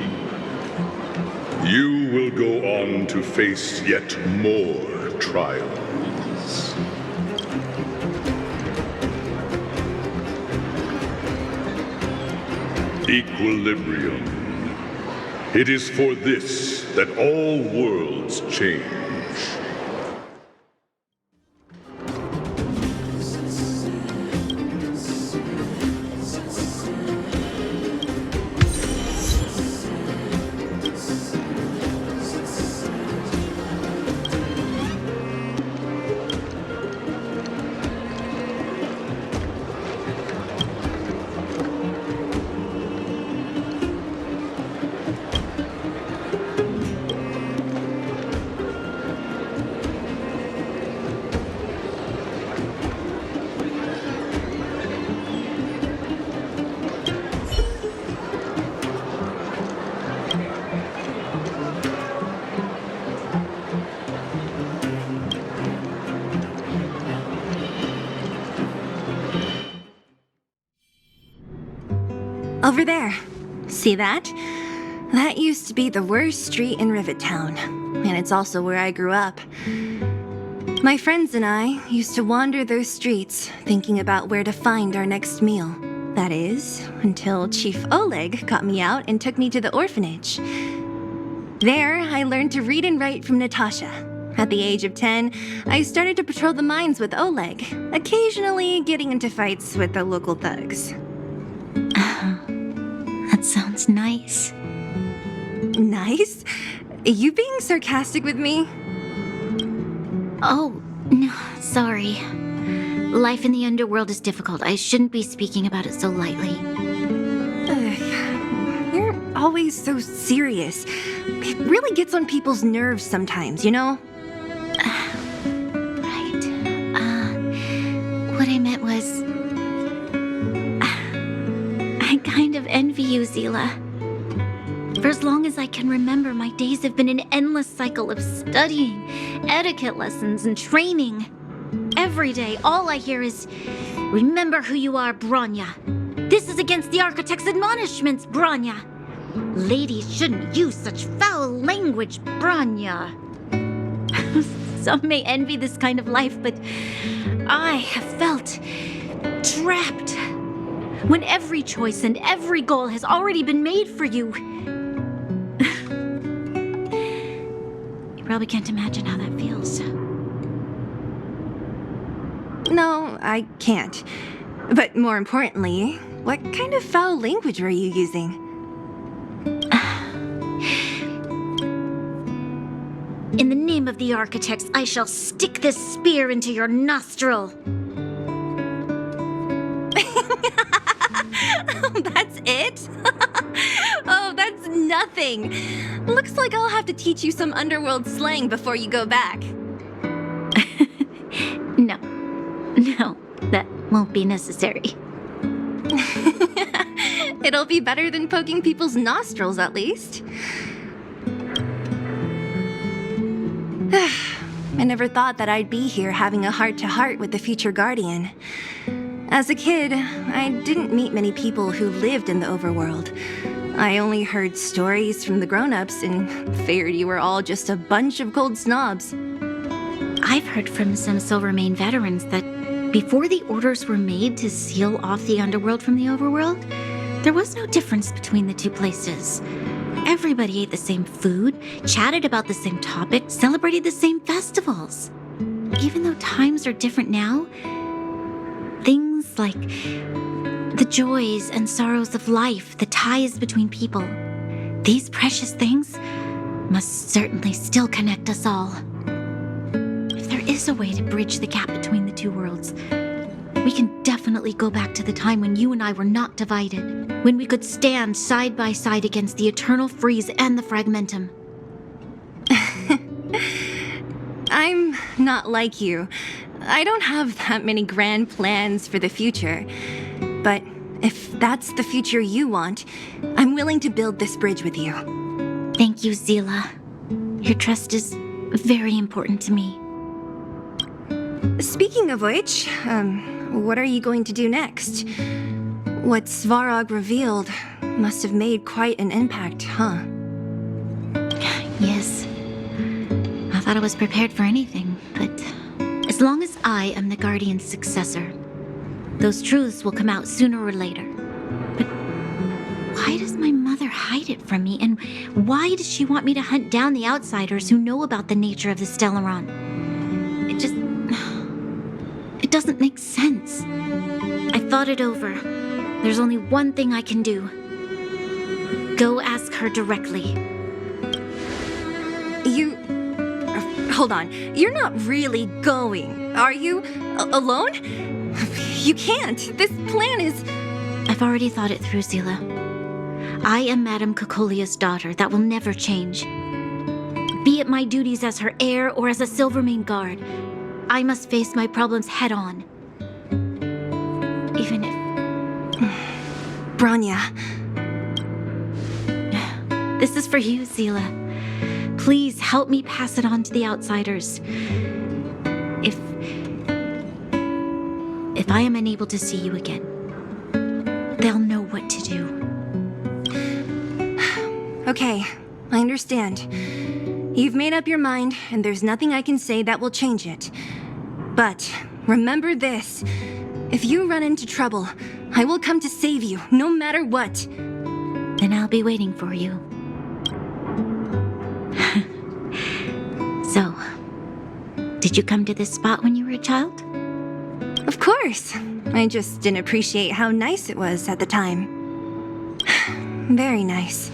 you will go on to face yet more trials. Equilibrium. It is for this that all worlds change. Over there. See that? That used to be the worst street in Rivet Town, and it's also where I grew up. My friends and I used to wander those streets, thinking about where to find our next meal. That is, until Chief Oleg got me out and took me to the orphanage. There, I learned to read and write from Natasha. At the age of 10, I started to patrol the mines with Oleg, occasionally getting into fights with the local thugs. That sounds nice. Nice? You being sarcastic with me? Oh, no, sorry. Life in the underworld is difficult. I shouldn't be speaking about it so lightly. You're always so serious. It really gets on people's nerves sometimes, you know? Right. What I meant was... I kind of envy you, Zila. For as long as I can remember, my days have been an endless cycle of studying, etiquette lessons, and training. Every day, all I hear is, "Remember who you are, Bronya. This is against the Architect's admonishments, Bronya. Ladies shouldn't use such foul language, Bronya." Some may envy this kind of life, but I have felt trapped. When every choice and every goal has already been made for you. You probably can't imagine how that feels. No, I can't. But more importantly, what kind of foul language were you using? In the name of the Architects, I shall stick this spear into your nostril. That's it? Oh, that's nothing. Looks like I'll have to teach you some underworld slang before you go back. No, that won't be necessary. It'll be better than poking people's nostrils, at least. I never thought that I'd be here having a heart-to-heart with the future Guardian. As a kid, I didn't meet many people who lived in the overworld. I only heard stories from the grown-ups and figured you were all just a bunch of cold snobs. I've heard from some Silvermane veterans that before the orders were made to seal off the underworld from the overworld, there was no difference between the two places. Everybody ate the same food, chatted about the same topics, celebrated the same festivals. Even though times are different now, things like the joys and sorrows of life, the ties between people, these precious things must certainly still connect us all. If there is a way to bridge the gap between the two worlds, we can definitely go back to the time when you and I were not divided, when we could stand side by side against the Eternal Freeze and the Fragmentum. I'm not like you. I don't have that many grand plans for the future. But if that's the future you want, I'm willing to build this bridge with you. Thank you, Zila. Your trust is very important to me. Speaking of which, what are you going to do next? What Svarog revealed must have made quite an impact, huh? Yes. I thought I was prepared for anything, but as long as I am the Guardian's successor, those truths will come out sooner or later. But why does my mother hide it from me, and why does she want me to hunt down the outsiders who know about the nature of the Stellaron? It doesn't make sense. I thought it over. There's only one thing I can do. Go ask her directly. Hold on. You're not really going, are you? Alone? You can't. This plan is... I've already thought it through, Zila. I am Madame Cocolia's daughter. That will never change. Be it my duties as her heir or as a Silvermane guard, I must face my problems head on. Even if... Bronya. This is for you, Zila. Please help me pass it on to the outsiders. If I am unable to see you again, they'll know what to do. Okay, I understand. You've made up your mind, and there's nothing I can say that will change it. But remember this. If you run into trouble, I will come to save you, no matter what. Then I'll be waiting for you. So, did you come to this spot when you were a child? Of course. I just didn't appreciate how nice it was at the time. Very nice.